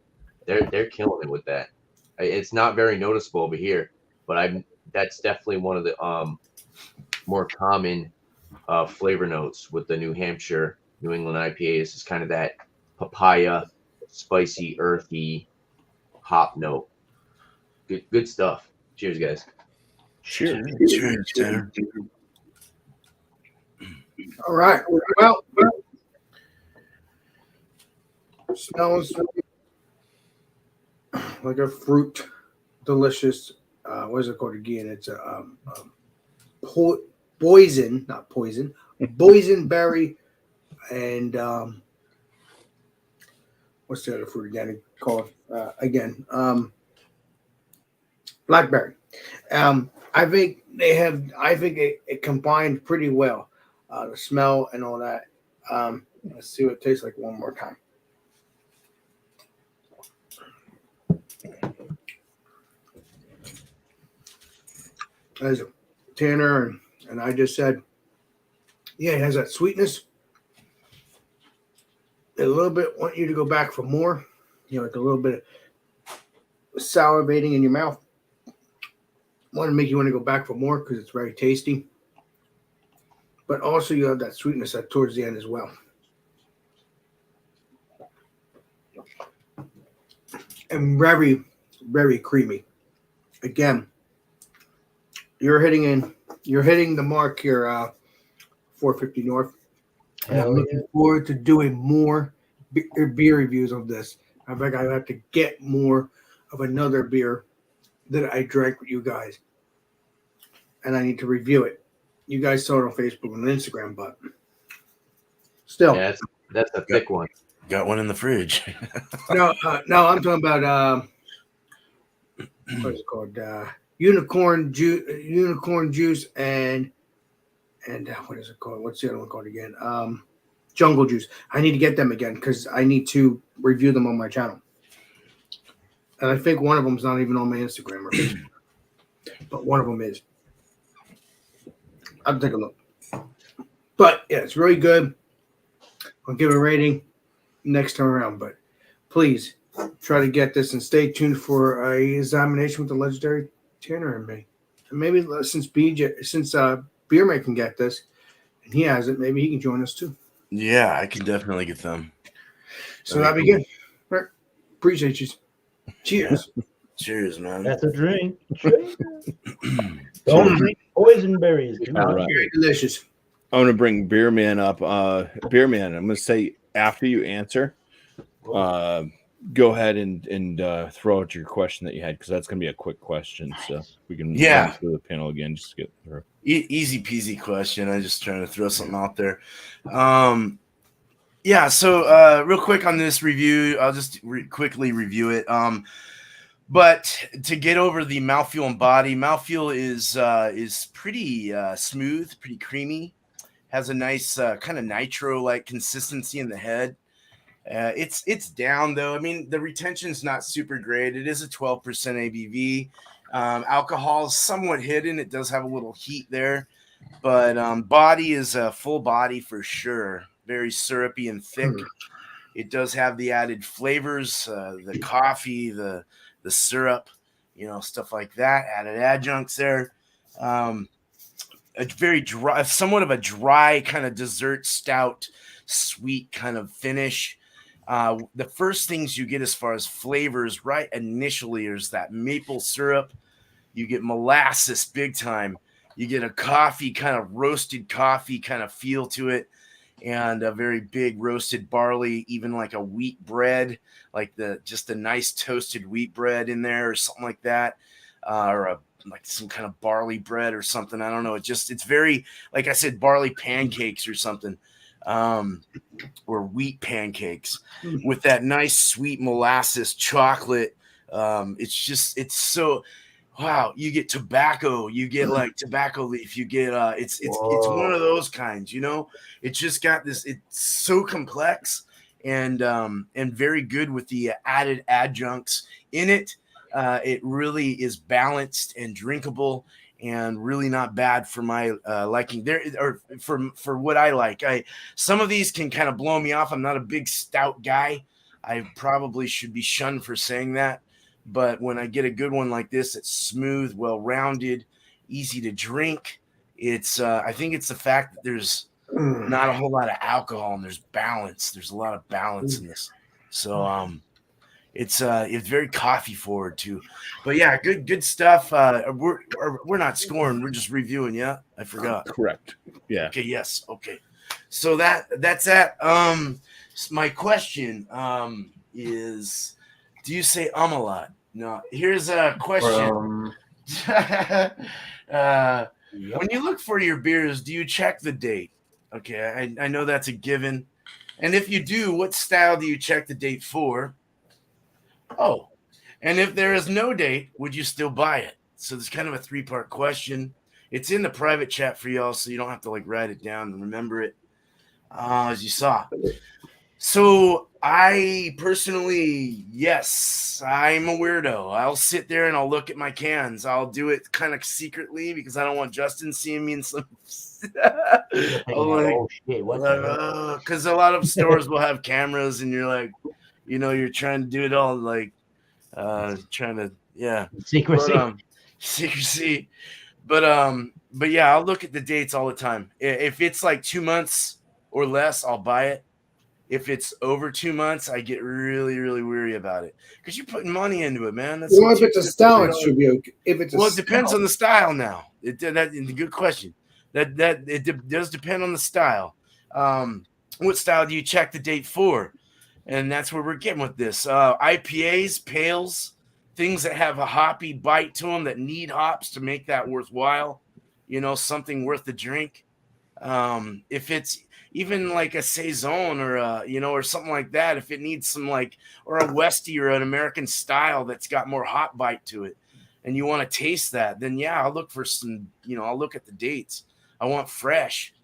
They're killing it with that. It's not very noticeable over here, but that's definitely one of the more common flavor notes with the New Hampshire, New England IPAs. Is kind of that papaya, spicy, earthy hop note. Good stuff. Cheers, guys. Cheers. Cheers, Tanner. All right. Well, smells like a fruit, delicious. What is it called again? It's a poison, not poison, boysenberry, and what's the other fruit again? Called again blackberry. I think they have. I think it combined pretty well, the smell and all that. Let's see what it tastes like one more time. As Tanner and I just said, yeah, it has that sweetness. A little bit want you to go back for more. You know, like a little bit of salivating in your mouth. Want to make you want to go back for more because it's very tasty. But also you have that sweetness towards the end as well. And very, very creamy. Again, you're hitting the mark here, 450 North. And I'm looking forward to doing more beer reviews of this. I think I have to get more of another beer that I drank with you guys. And I need to review it. You guys saw it on Facebook and Instagram, but still. Yeah, that's a thick one. Got one in the fridge. No, I'm talking about what's it called? Unicorn juice and what is it called? What's the other one called again? Jungle juice. I need to get them again because I need to review them on my channel. And I think one of them's not even on my Instagram or Facebook, but one of them is. I'll take a look. But yeah, it's really good. I'll give it a rating next time around. But please try to get this and stay tuned for a examination with the legendary Tanner and me. And maybe since Beer can get this and he has it, maybe he can join us too. Yeah, I can definitely get them. So that'd be good. All right. Appreciate you. Cheers. Cheers, man. That's a drink. Don't drink poison berries. All right. Very delicious. I'm going to bring Beerman up. Beerman, I'm going to say after you answer, go ahead and throw out your question that you had because that's going to be a quick question. So we can run through the panel again just to get through. Easy peasy question. I'm just trying to throw something out there. So real quick on this review, I'll just quickly review it. But to get over the mouthfeel and body, mouthfeel is pretty smooth, pretty creamy. Has a nice kind of nitro-like consistency in the head. It's down though. I mean, the retention's not super great. It is a 12% ABV. Alcohol is somewhat hidden. It does have a little heat there, but body is a full body for sure. Very syrupy and thick. It does have the added flavors, the coffee, the syrup, stuff like that. Added adjuncts there. A very dry, somewhat of a dry kind of dessert stout, sweet kind of finish. The first things you get as far as flavors right initially is that maple syrup. You get molasses big time. You get a coffee, kind of roasted coffee kind of feel to it, and a very big roasted barley, even like a wheat bread, like just a nice toasted wheat bread in there or something like that, or like some kind of barley bread or something. I don't know. It's very, like I said, barley pancakes or something, or wheat pancakes with that nice sweet molasses chocolate. It's so, wow. You get tobacco, you get like tobacco leaf, you get, it's one of those kinds, it's just got this, it's so complex and very good with the added adjuncts in it. It really is balanced and drinkable and really not bad for my liking there, or for what I like. Some of these can kind of blow me off. I'm not a big stout guy. I probably should be shunned for saying that. But when I get a good one like this, it's smooth, well-rounded, easy to drink. I think it's the fact that there's not a whole lot of alcohol and there's balance. There's a lot of balance in this. So it's very coffee forward too. But yeah, good stuff. We're not scoring. We're just reviewing. Yeah, I forgot. Correct. Yeah. Okay. Yes. Okay. So that's that. My question is, Do you say a lot? No. Here's a question. When you look for your beers, do you check the date? Okay, I know that's a given. And if you do, what style do you check the date for? Oh, and if there is no date, would you still buy it? So there's kind of a three-part question. It's in the private chat for y'all, so you don't have to like write it down and remember it, as you saw. So I personally, yes, I'm a weirdo. I'll sit there and I'll look at my cans. I'll do it kind of secretly because I don't want Justin seeing me in some. Oh shit! What the hell? Because a lot of stores will have cameras, and you're like, you're trying to do it all like, trying to, yeah, Secrecy. but, secrecy. But yeah, I'll look at the dates all the time. If it's like 2 months or less, I'll buy it. If it's over 2 months, I get really, really weary about it because you're putting money into it, man. That's Well, if it's a style, it should be okay. If it's it depends on the style. Now, that's a good question. It does depend on the style. What style do you check the date for? And that's where we're getting with this. IPAs, pales, things that have a hoppy bite to them that need hops to make that worthwhile. Something worth the drink. If it's even like a saison or or something like that, if it needs some or a Westie or an American style that's got more hop bite to it, and you want to taste that, then yeah, I'll look for some. I'll look at the dates. I want fresh.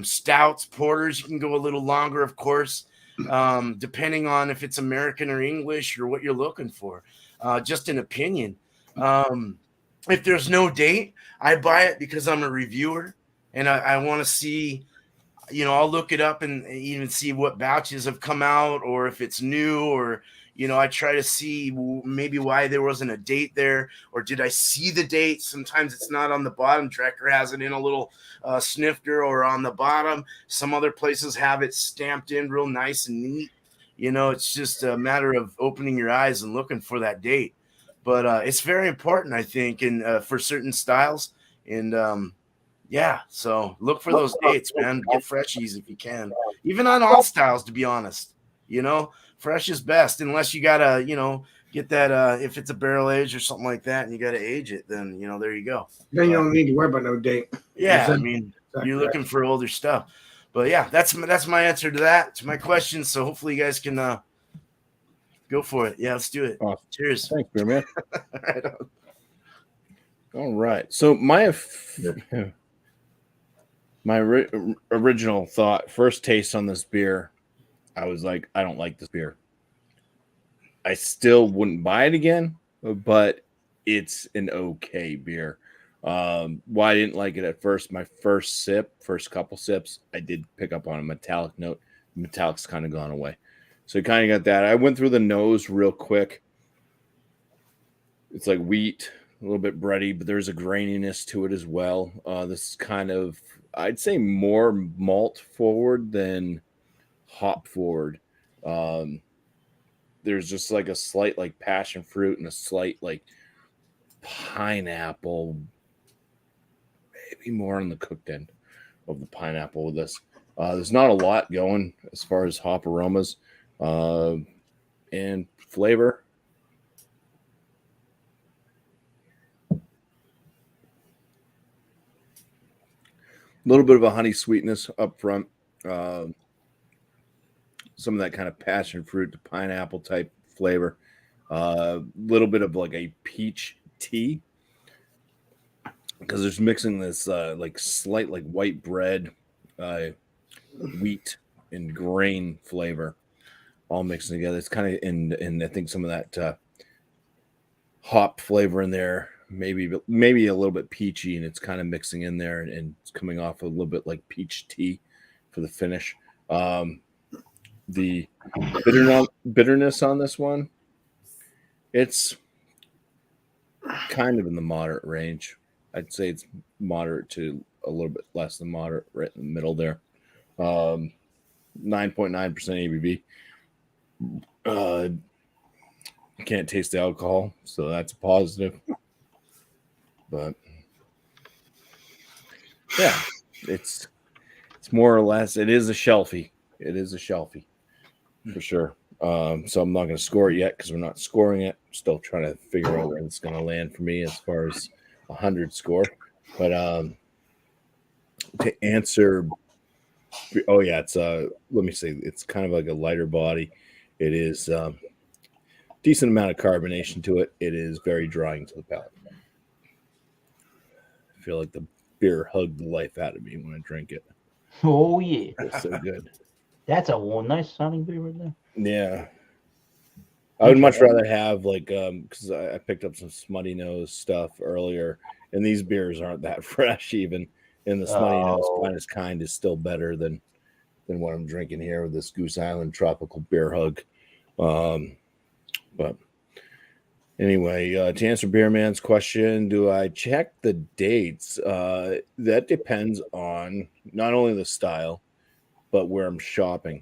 Stouts, porters. You can go a little longer, of course, depending on if it's American or English or what you're looking for. Just an opinion. If there's no date, I buy it because I'm a reviewer. And I want to see, I'll look it up and even see what batches have come out or if it's new or, I try to see maybe why there wasn't a date there or did I see the date? Sometimes it's not on the bottom. Trekker has it in a little snifter or on the bottom. Some other places have it stamped in real nice and neat. It's just a matter of opening your eyes and looking for that date. But it's very important, I think, and for certain styles. And, yeah, so look for those dates, man. Get freshies if you can. Even on all styles, to be honest. Fresh is best unless you gotta, get that if it's a barrel age or something like that and you gotta age it, then there you go. Then you don't need to worry about no date. Yeah, I mean you're looking for older stuff. But yeah, that's my answer to that, to my question. So hopefully you guys can go for it. Yeah, let's do it. Awesome. Cheers. Thanks, Beer Man. Right on. All right. So my original thought, first taste on this beer, I was like, I don't like this beer. I still wouldn't buy it again, but it's an okay beer. Why I didn't like it at first, my first couple sips, I did pick up on a metallic note. The metallic's kind of gone away. So you kind of got that. I went through the nose real quick. It's like wheat, a little bit bready, but there's a graininess to it as well. This is kind of, I'd say, more malt forward than hop forward. There's just like a slight like passion fruit and a slight like pineapple, maybe more on the cooked end of the pineapple with this. There's not a lot going as far as hop aromas and flavor. A little bit of a honey sweetness up front. Some of that kind of passion fruit to pineapple type flavor. A little bit of like a peach tea because there's mixing this like slight like white bread, wheat and grain flavor all mixing together. It's kind of in I think some of that hop flavor in there. Maybe a little bit peachy, and it's kind of mixing in there, and it's coming off a little bit like peach tea for the finish. The bitterness on this one, it's kind of in the moderate range. I'd say it's moderate to a little bit less than moderate, right in the middle there. 9.9% ABV. Can't taste the alcohol, so that's a positive. But yeah, it's more or less. It is a shelfie. For sure. So I'm not going to score it yet because we're not scoring it. Still trying to figure out where it's going to land for me as far as 100 score. But to answer, oh yeah, it's let me see, it's kind of like a lighter body. It is decent amount of carbonation to it. It is very drying to the palate. I feel like the beer hugged the life out of me when I drink it. Oh yeah, It's so good. that's a nice sounding beer right there. Yeah. I would much rather have like because I picked up some smutty nose stuff earlier, and these beers aren't that fresh even. And the smutty nose finest kind is still better than what I'm drinking here with this Goose Island tropical beer hug. But anyway, to answer Beerman's question, do I check the dates? That depends on not only the style, but where I'm shopping.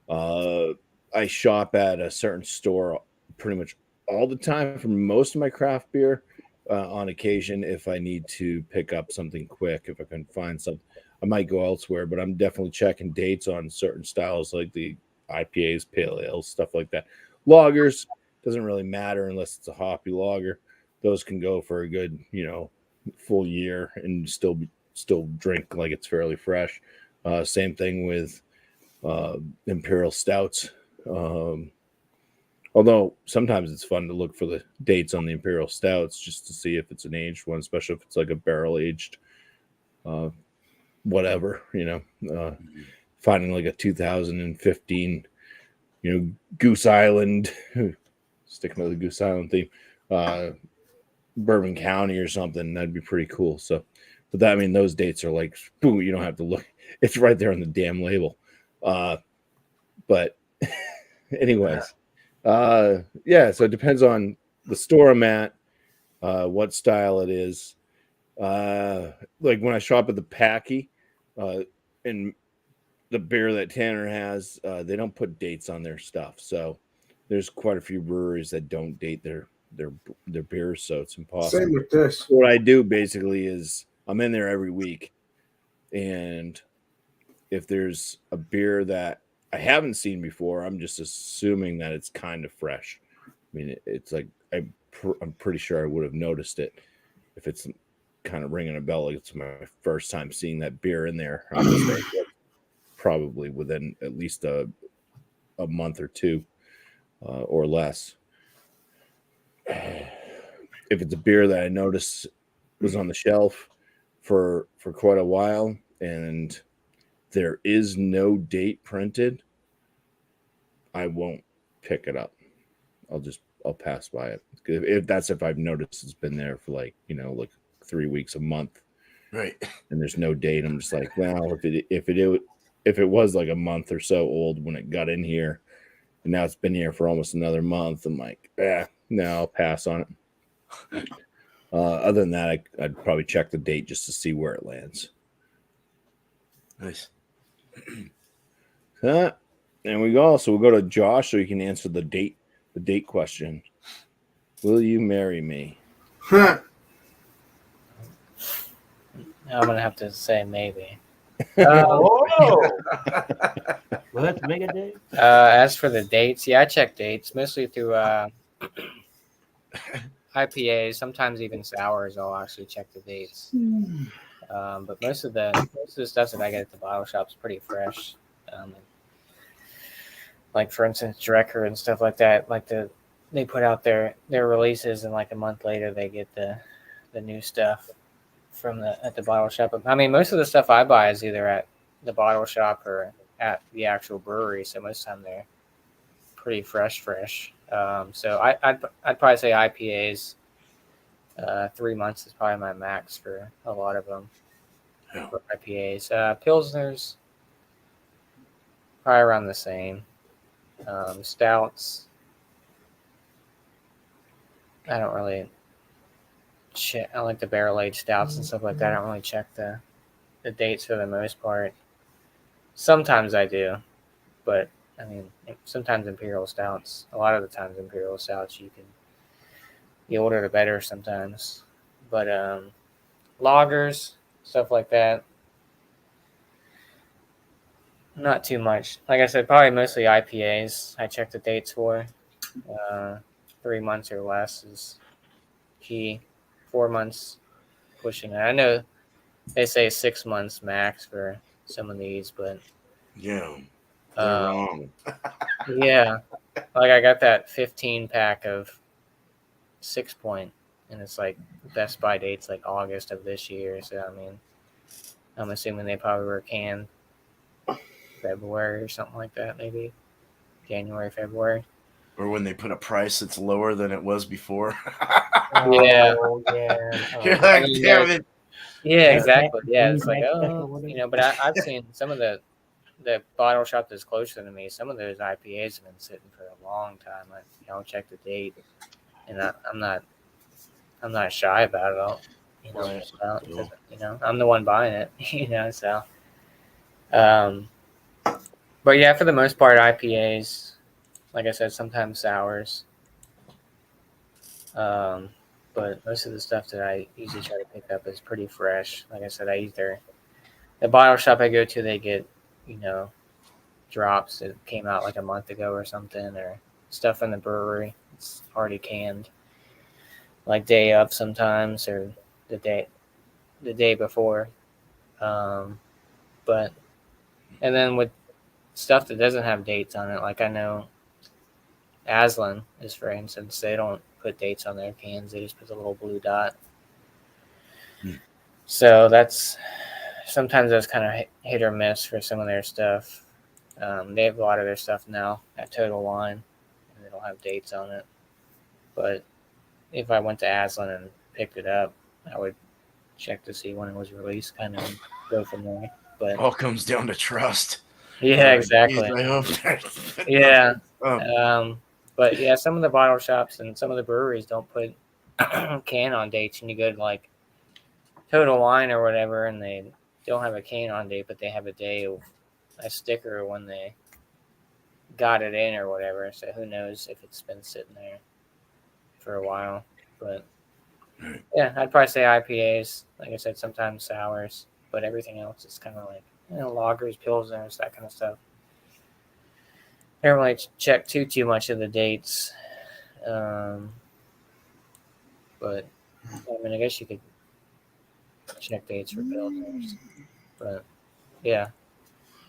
I shop at a certain store pretty much all the time for most of my craft beer. On occasion, if I need to pick up something quick, if I can find something, I might go elsewhere. But I'm definitely checking dates on certain styles like the IPAs, pale ales, stuff like that. Lagers doesn't really matter unless it's a hoppy lager. Those can go for a good, full year and still drink like it's fairly fresh. Same thing with imperial stouts. Although sometimes it's fun to look for the dates on the imperial stouts just to see if it's an aged one, especially if it's like a barrel aged, whatever, finding like a 2015, Goose Island, sticking with the Goose Island theme, Bourbon County or something. That'd be pretty cool. So, but that, I mean, those dates are like, boom, you don't have to look. It's right there on the damn label. But anyways, yeah, so it depends on the store I'm at, what style it is. Like when I shop at the Packy, and the beer that Tanner has, they don't put dates on their stuff. So there's quite a few breweries that don't date their beers, so it's impossible. Same with this. What I do basically is I'm in there every week, and if there's a beer that I haven't seen before, I'm just assuming that it's kind of fresh. I mean, it's like I'm pretty sure I would have noticed it if it's kind of ringing a bell. Like it's my first time seeing that beer in there. I'm just like, probably within at least a month or two or less. If it's a beer that I noticed was on the shelf for quite a while and there is no date printed, I won't pick it up. I'll pass by it. If I've noticed it's been there for like 3 weeks, a month, Right? And there's no date, I'm just like, well, if it was like a month or so old when it got in here, and now it's been here for almost another month, I'm like, no, I'll pass on it. Other than that, I'd probably check the date just to see where it lands. Nice. And we go. So we'll go to Josh so he can answer the date question. Will you marry me? Huh. I'm gonna have to say maybe. Let's make a date. As for the dates, yeah, I check dates mostly through IPAs. Sometimes even sours, I'll actually check the dates. But most of the stuff that I get at the bottle shop is pretty fresh. Like for instance, Drecker and stuff like that. Like they put out their releases, and like a month later they get the new stuff at the bottle shop. I mean, most of the stuff I buy is either at the bottle shop or at the actual brewery. So most of the time they're pretty fresh. So I'd probably say IPAs. 3 months is probably my max for a lot of them. Yeah. For IPAs, Pilsners probably around the same. Stouts, I don't really check. I like the barrel aged stouts and stuff like that. I don't really check the dates for the most part. Sometimes I do, but I mean, sometimes imperial stouts. A lot of the times imperial stouts, the older the better sometimes. But lagers, stuff like that. Not too much. Like I said, probably mostly IPAs. I check the dates for. 3 months or less is key. 4 months pushing it. I know they say 6 months max for some of these, but Yeah, they're uh, wrong. yeah, like I got that 15 pack of 6 Point, and it's like best by dates like August of this year. So I mean, I'm assuming they probably were canned February or something like that, maybe January, February. Or when they put a price that's lower than it was before. Yeah. Oh, yeah. You're Oh, like, mean, damn it. Yeah, Bring exactly. back- Yeah, bring it's like, back oh, special orders. but I've seen some of the bottle shop that's closer to me. Some of those IPAs have been sitting for a long time. I'll check the date, and I'm not shy about it. Right. Because I'm the one buying it. So um, but yeah, for the most part, IPAs. Like I said, sometimes sours. Um, but most of the stuff that I usually try to pick up is pretty fresh. Like I said, the bottle shop I go to, they get, you know, drops that came out like a month ago or something, or stuff in the brewery. It's already canned, like day of sometimes, or the day before. Um, but and then with stuff that doesn't have dates on it, like I know Aslan is, for instance, they don't put dates on their cans; they just put a little blue dot. Hmm. So that's kind of hit or miss for some of their stuff. They have a lot of their stuff now at Total Wine, and they don't have dates on it. But if I went to Aslan and picked it up, I would check to see when it was released, kind of go from there. But All comes down to trust. yeah, Geez, exactly. I hope Yeah. Oh, But yeah, some of the bottle shops and some of the breweries don't put can on dates, and you go to like Total Wine or whatever, and they don't have a can on date, but they have a sticker when they got it in or whatever. So who knows if it's been sitting there for a while. But Right. yeah, I'd probably say IPAs. Like I said, sometimes sours, but everything else is kind of like lagers, pilsners, that kind of stuff. I don't really check too much of the dates. But I mean, I guess you could check dates for pilsners. But yeah,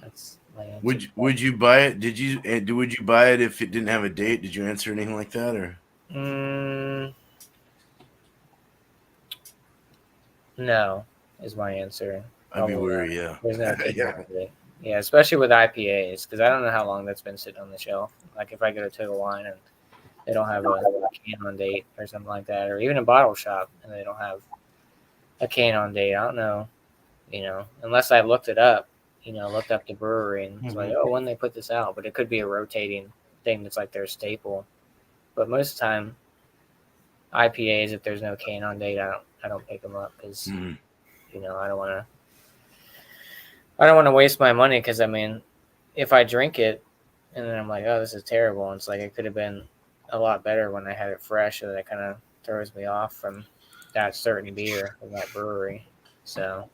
that's my answer. would you buy it? Would you buy it if it didn't have a date? Did you answer anything like that, or Mm, no, is my answer. I'd be Probably not. worried? Yeah, There's no date yeah. on it. Yeah, especially with IPAs, because I don't know how long that's been sitting on the shelf. Like if I go to Total Wine and they don't have a can on date or something like that, or even a bottle shop and they don't have a can on date, I don't know. Unless I looked it up, looked up the brewery and it's like, oh, when they put this out, but it could be a rotating thing that's like their staple. But most of the time, IPAs, if there's no can on date, I don't pick them up because Mhm. I don't want to waste my money because I mean, if I drink it and then I'm like, oh, this is terrible, and it's like it could have been a lot better when I had it fresh, so that kind of throws me off from that certain beer from that brewery. So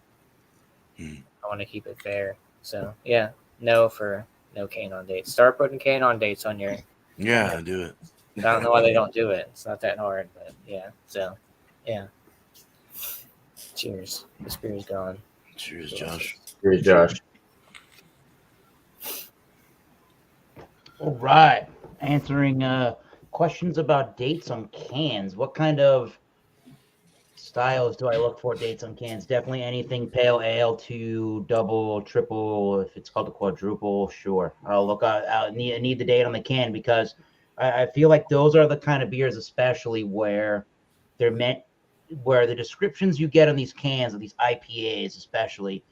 I want to keep it fair. So yeah, no for no cane on dates. Start putting cane on dates on your. Yeah, do it. I don't know why they don't do it. It's not that hard, but yeah. So yeah. Cheers. This beer's gone. Cheers, Josh. Here's Josh. All right. Answering questions about dates on cans. What kind of styles do I look for dates on cans? Definitely anything pale ale to double, triple. If it's called a quadruple, sure. I'll look. I need the date on the can because I feel like those are the kind of beers, especially where they're meant, where the descriptions you get on these cans of these IPAs, especially.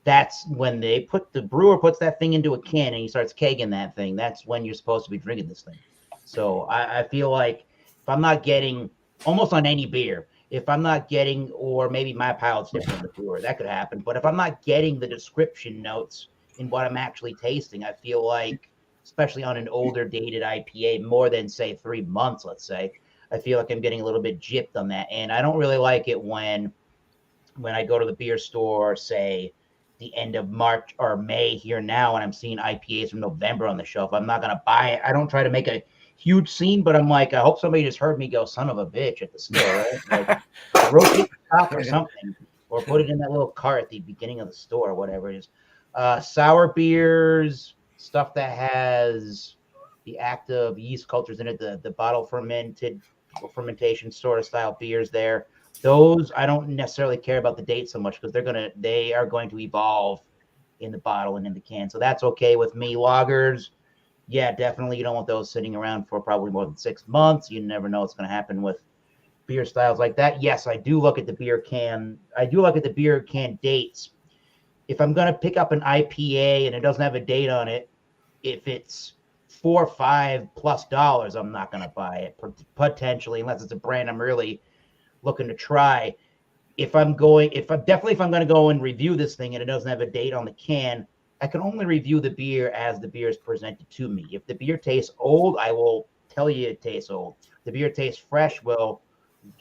That's when the brewer puts that thing into a can and he starts kegging that thing. That's when you're supposed to be drinking this thing. So I feel like if I'm not getting almost on any beer, if I'm not getting, or maybe my palate's different than the brewer, that could happen. But if I'm not getting the description notes in what I'm actually tasting, I feel like, especially on an older dated IPA, more than say 3 months, let's say, I feel like I'm getting a little bit gypped on that. And I don't really like it when I go to the beer store, say the end of March or May here now, and I'm seeing IPAs from November on the shelf. I'm not gonna buy it. I don't try to make a huge scene, but I'm like, I hope somebody just heard me go, son of a bitch, at the store, right? Like, rotate the top or something, or put it in that little cart at the beginning of the store, or whatever it is. Sour beers, stuff that has the active yeast cultures in it, the bottle fermentation sort of style beers there. Those I don't necessarily care about the date so much because they are going to evolve in the bottle and in the can. So that's okay with me. Lagers, yeah, definitely you don't want those sitting around for probably more than 6 months. You never know what's going to happen with beer styles like that. Yes, I do look at the beer can. I do look at the beer can dates. If I'm going to pick up an IPA and it doesn't have a date on it, if it's $4 or $5+ I'm not going to buy it potentially, unless it's a brand I'm really looking to try. If I'm going to go and review this thing and it doesn't have a date on the can, I can only review the beer as the beer is presented to me. If the beer tastes old, I will tell you it tastes old. If the beer tastes fresh, well,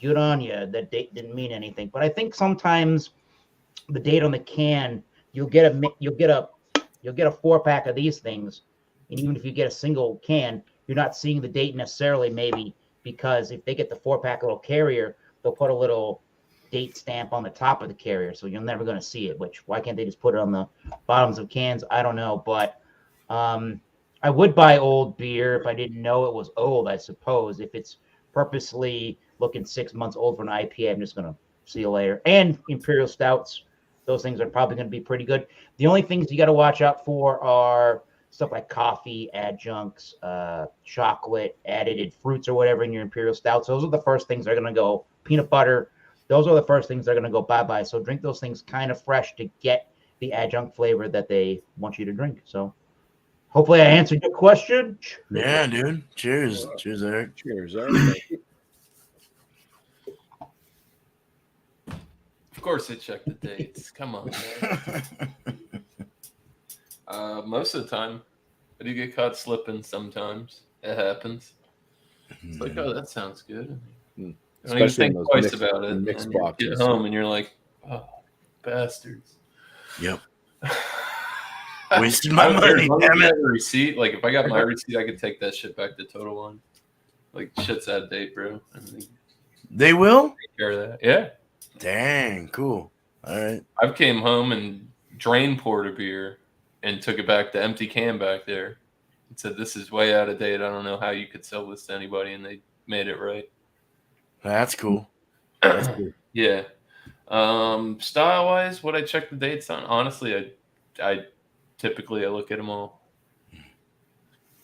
good on you. That date didn't mean anything. But I think sometimes the date on the can, you'll get a 4-pack of these things, and even if you get a single can, you're not seeing the date necessarily, maybe because if they get the 4-pack little carrier, they'll put a little date stamp on the top of the carrier, so you're never going to see it. Which, why can't they just put it on the bottoms of cans? I don't know, but I would buy old beer if I didn't know it was old, I suppose. If it's purposely looking 6 months old for an IPA, I'm just going to see you later. And Imperial Stouts, those things are probably going to be pretty good. The only things you got to watch out for are stuff like coffee, adjuncts, chocolate, added fruits or whatever in your Imperial Stouts. Those are the first things that are going to go. Peanut butter, those are the first things that are going to go bye-bye. So drink those things kind of fresh to get the adjunct flavor that they want you to drink. So hopefully I answered your question. Yeah, dude. Cheers. Cheers, Eric. Cheers, Eric. Of course, they check the dates. Come on, man. Most of the time, I do get caught slipping. Sometimes it happens. It's like, oh, that sounds good. I don't even think twice about it. Mixed and you boxes. get home and you're like, oh, bastards. Yep. Wasted my money. As long as Damn I it. have a receipt, like if I got my receipt, I could take that shit back to Total Wine. Like shit's out of date, bro. And They will? take care of that. Yeah. Dang, cool. All right. I've came home and drain poured a beer and took it back to empty can back there and said, this is way out of date. I don't know how you could sell this to anybody. And they made it right. That's cool. That's cool. Yeah. Style wise, what I check the dates on, honestly, I typically look at them all.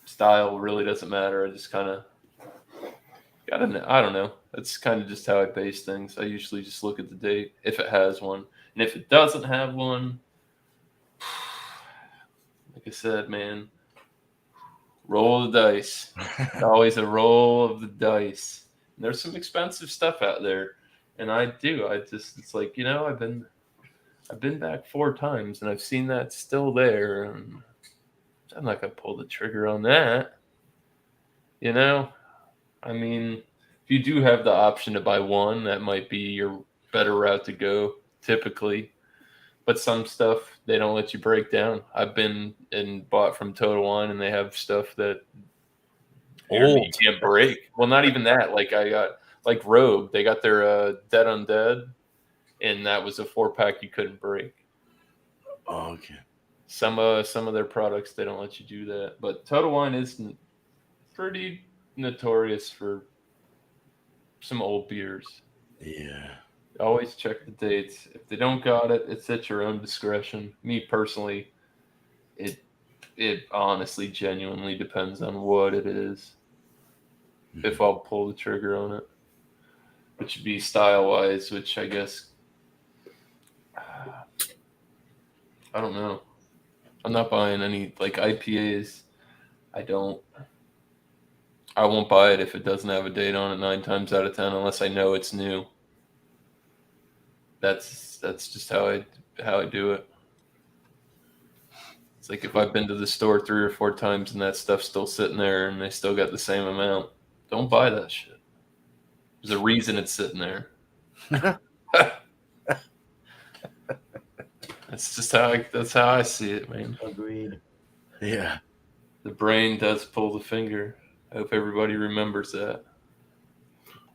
Style really doesn't matter. I just kind of I don't know. That's kind of just how I base things. I usually just look at the date if it has one. And if it doesn't have one, like I said, man, roll the dice. Always a roll of the dice. And there's some expensive stuff out there. And it's like, I've been back 4 times and I've seen that still there. And I'm not going to pull the trigger on that. I mean, if you do have the option to buy one, that might be your better route to go, typically. But some stuff, they don't let you break down. I've been and bought from Total Wine, and they have stuff that you can't break. Well, not even that. Like I got, like Rogue, they got their Dead Undead, and that was a 4-pack you couldn't break. Oh, okay. Some of their products, they don't let you do that. But Total Wine is pretty notorious for some old beers. Yeah. Always check the dates. If they don't got it, it's at your own discretion. Me personally, it honestly genuinely depends on what it is. If I'll pull the trigger on it. Which would be style wise, which I guess I don't know. I'm not buying any like IPAs. I won't buy it if it doesn't have a date on it 9 times out of 10 unless I know it's new. That's just how I do it. It's like if I've been to the store 3 or 4 times and that stuff's still sitting there and they still got the same amount, don't buy that shit. There's a reason it's sitting there. That's just that's how I see it, man. Agreed. Yeah. The brain does pull the finger. I hope everybody remembers that.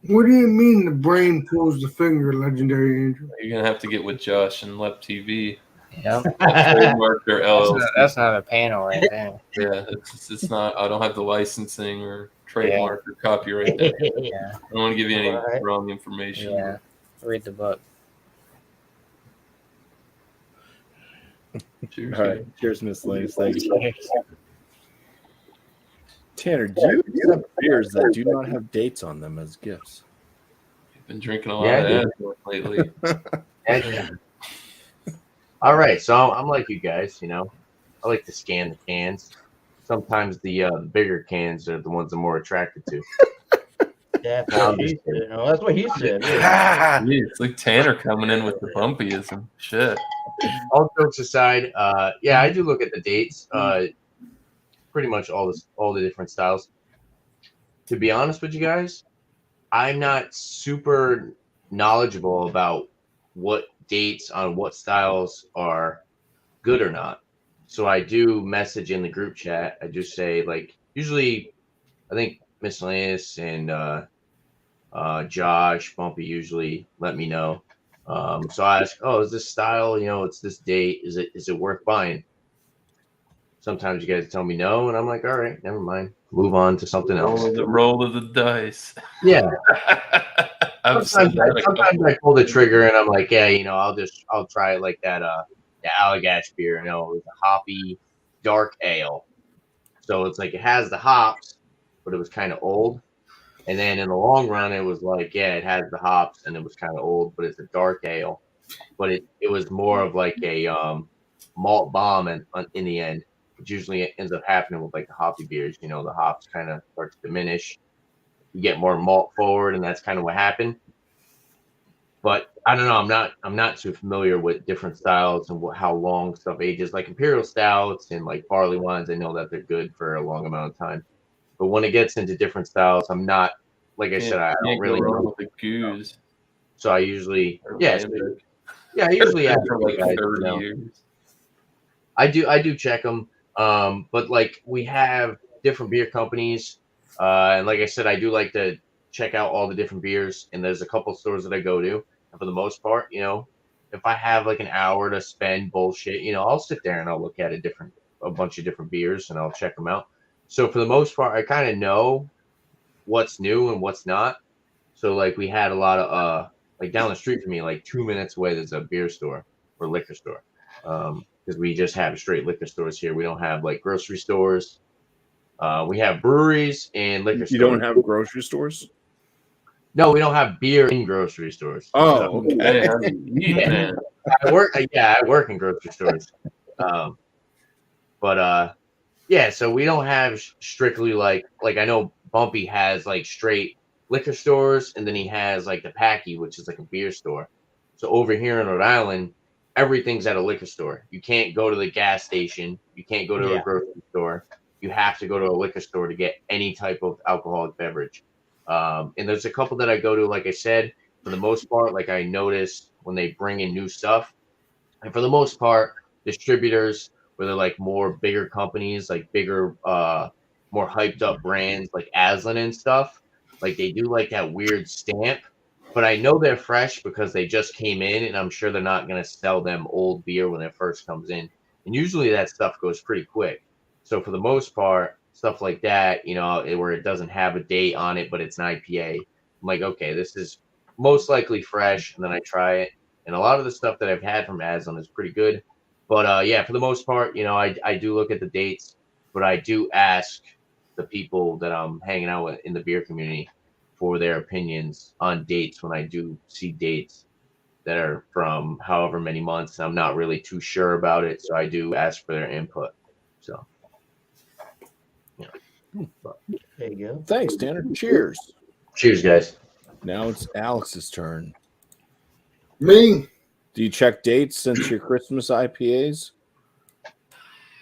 What do you mean the brain pulls the finger, Legendary Andrew? You're gonna have to get with Josh and Lep TV. Yep. Trademark their LLC. That's not a panel right there. Yeah, it's not. I don't have the licensing or trademark or copyright that. Yeah. I don't want to give you any Right. wrong information. Yeah. Read the book. Cheers. All right. Cheers, Miss Lane. Thank you. Cheers. Tanner, do you accept beers that do not have dates on them as gifts? I've been drinking a lot Yeah, I of do. that lately. All right, so I'm like you guys, you know, I like to scan the cans. Sometimes the bigger cans are the ones I'm more attracted to. That's what he said. No, that's what he said. Yeah. Ah, Gee, it's like Tanner coming in with the BuMpy-ism. Shit. All jokes aside, yeah, I do look at the dates. Pretty much all the different styles. To be honest with you guys, I'm not super knowledgeable about what dates on what styles are good or not. So I do message in the group chat. I just say, like, usually I think Miscellaneous and Josh, BuMpy usually let me know. So I ask, oh, is this style, you know, it's this date, is it worth buying? Sometimes you guys tell me no, and I'm like, all right, never mind. Move on to something else. Roll of the dice. Yeah. I've said that a Sometimes couple. I pull the trigger and I'm like, yeah, you know, I'll try like that the Allagash beer. You know, it was a hoppy dark ale. So it's like it has the hops, but it was kind of old. And then in the long run, it was like, yeah, it has the hops and it was kind of old, but it's a dark ale. But it was more of like a malt bomb in the end, which usually ends up happening with like the hoppy beers. You know, the hops kind of start to diminish. You get more malt forward, and that's kind of what happened. But I don't know. I'm not too familiar with different styles and how long stuff ages. Like imperial stouts and like barley wines, I know that they're good for a long amount of time. But when it gets into different styles, I'm not, like I said, I don't Can't go really wrong know. with the goose. So I usually, Or yeah, Lambic. yeah, I usually ask for you like guys, 30 you know. years. I do check them. But like we have different beer companies, and like I said, I do like to check out all the different beers. And there's a couple stores that I go to, and for the most part, you know, if I have like an hour to spend bullshit, you know, I'll sit there and I'll look at a bunch of different beers, and I'll check them out. So for the most part, I kind of know what's new and what's not. So like we had a lot of like down the street from me, like 2 minutes away, there's a beer store or liquor store. Because we just have straight liquor stores here. We don't have like grocery stores. We have breweries and liquor stores. You don't have grocery stores? No, we don't have beer in grocery stores. Oh, okay. Man, how do you eat, Yeah. man? I work in grocery stores. Yeah, so we don't have strictly like I know BuMpy has like straight liquor stores, and then he has like the Packy, which is like a beer store. So over here in Rhode Island, everything's at a liquor store. You can't go to the gas station. You can't go to a grocery store. You have to go to a liquor store to get any type of alcoholic beverage. And there's a couple that I go to, like I said, for the most part, like I notice when they bring in new stuff. And for the most part, distributors, where they're like more bigger companies, like bigger, more hyped up brands like Aslan and stuff, like they do like that weird stamp. But I know they're fresh because they just came in, and I'm sure they're not going to sell them old beer when it first comes in. And usually that stuff goes pretty quick. So for the most part, stuff like that, you know, where it doesn't have a date on it, but it's an IPA, I'm like, okay, this is most likely fresh. And then I try it. And a lot of the stuff that I've had from Aslan is pretty good. But yeah, for the most part, you know, I do look at the dates, but I do ask the people that I'm hanging out with in the beer community for their opinions on dates when I do see dates that are from however many months. I'm not really too sure about it, so I do ask for their input. So, yeah. There you go. Thanks, Tanner. Cheers. Cheers, guys. Now it's Alex's turn. Me? Do you check dates since your Christmas IPAs?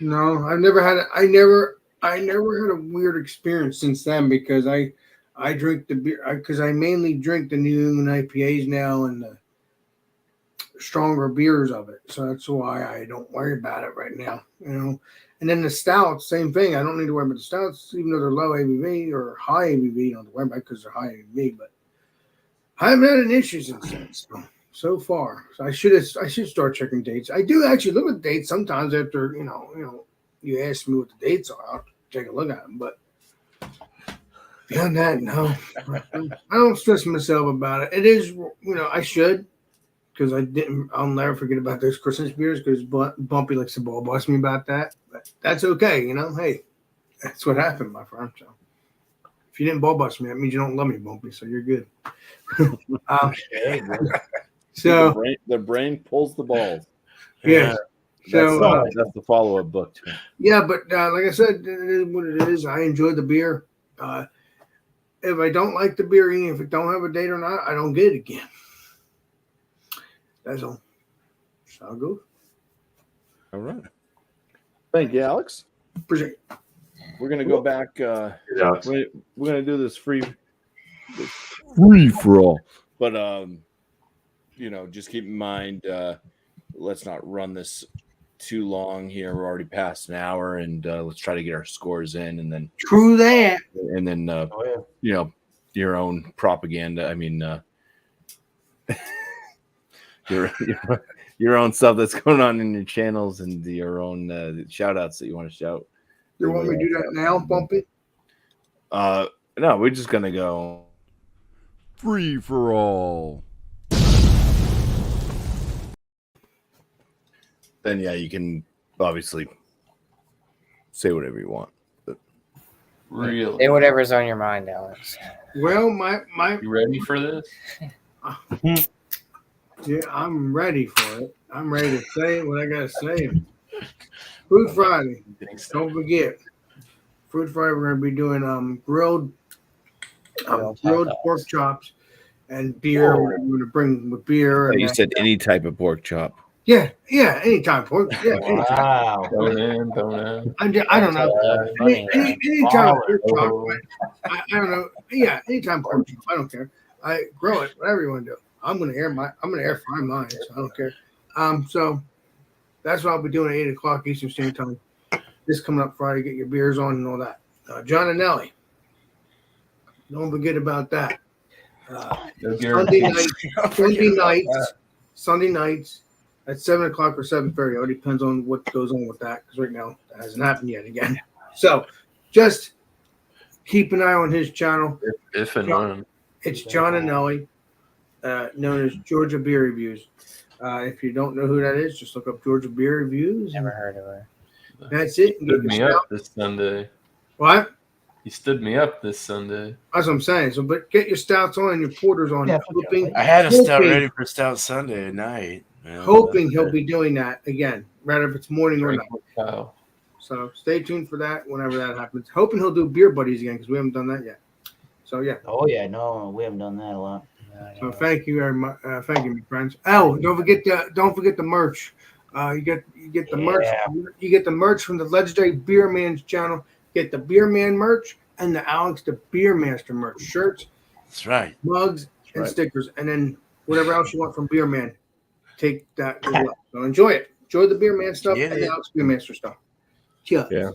No, I never had a weird experience since then because I drink the beer because I mainly drink the New England IPAs now and the stronger beers of it. So that's why I don't worry about it right now. And then the stouts, same thing. I don't need to worry about the stouts, even though they're low ABV or high ABV. You don't have to worry about it because they're high ABV. But I haven't had an issue since then. So far, so I should start checking dates. I do actually look at dates sometimes after you ask me what the dates are. I'll take a look at them. But beyond that, no, I don't stress myself about it. It is, I should. Because I'll never forget about those Christmas beers because BuMpY likes to ball bust me about that. But that's okay, Hey, that's what happened, my friend. So if you didn't ball bust me, that means you don't love me, BuMpY. So you're good. So the brain pulls the balls. Yeah. So That's the follow-up book to it. Yeah, but like I said, it is what it is. I enjoy the beer. If I don't like the beer, even if it don't have a date or not, I don't get it again. That's all. So I'll go. All right. Thank you, Alex. Appreciate it. We're gonna go back. We're gonna do this free for all, but just keep in mind, let's not run this too long here. We're already past an hour, and let's try to get our scores in, and then true that, and then your own propaganda. I mean, your own stuff that's going on in your channels and your own shout outs that you want to shout. You want me to do that now, BuMpY? No, we're just gonna go free for all. Then you can obviously say whatever you want. But Really? Say whatever's on your mind, Alex. Well, my You ready for this? Yeah, I'm ready for it. I'm ready to say what I gotta say. Food Friday. Don't forget. Food Friday, we're gonna be doing grilled pork chops and beer. We're gonna bring with beer. you said any type of pork chop. Yeah, anytime pork. Yeah, anytime. Wow. Don't know. I don't know. Anytime pork chop. I don't know. Yeah, anytime pork chop. I don't care. I grill it, whatever you want to do. I'm gonna air fry mine, so I don't care. So that's what I'll be doing at 8:00 Eastern Standard Time. This coming up Friday, get your beers on and all that. John and Nelly, don't forget about that. Sunday nights at 7:00 or 7:30. It all depends on what goes on with that, because right now that hasn't happened yet again. So just keep an eye on his channel. If and when. It's John and Nelly, known as Georgia Beer Reviews. If you don't know who that is, just look up Georgia Beer Reviews. Never heard of her. That's it. He stood me up this Sunday. What? He stood me up this Sunday. That's what I'm saying. So, but get your stouts on and your porters on. Yeah, I had a stout ready for Stout Sunday at night. Hoping he'll be doing that again, rather if it's morning or night. Wow. So stay tuned for that whenever that happens. Hoping he'll do Beer Buddies again because we haven't done that yet. So yeah. Oh yeah, no, we haven't done that a lot. So thank you very much. Thank you, my friends. Oh, don't forget the merch. You get the merch. You get the merch from the legendary Beer Man's channel. Get the Beer Man merch and the Alex the Beer Master merch shirts. That's right. Mugs and stickers, and then whatever else you want from Beer Man. Take that as well. So enjoy it. Enjoy the Beer Man stuff and the Alex Beer Master stuff. Cheers. Yeah.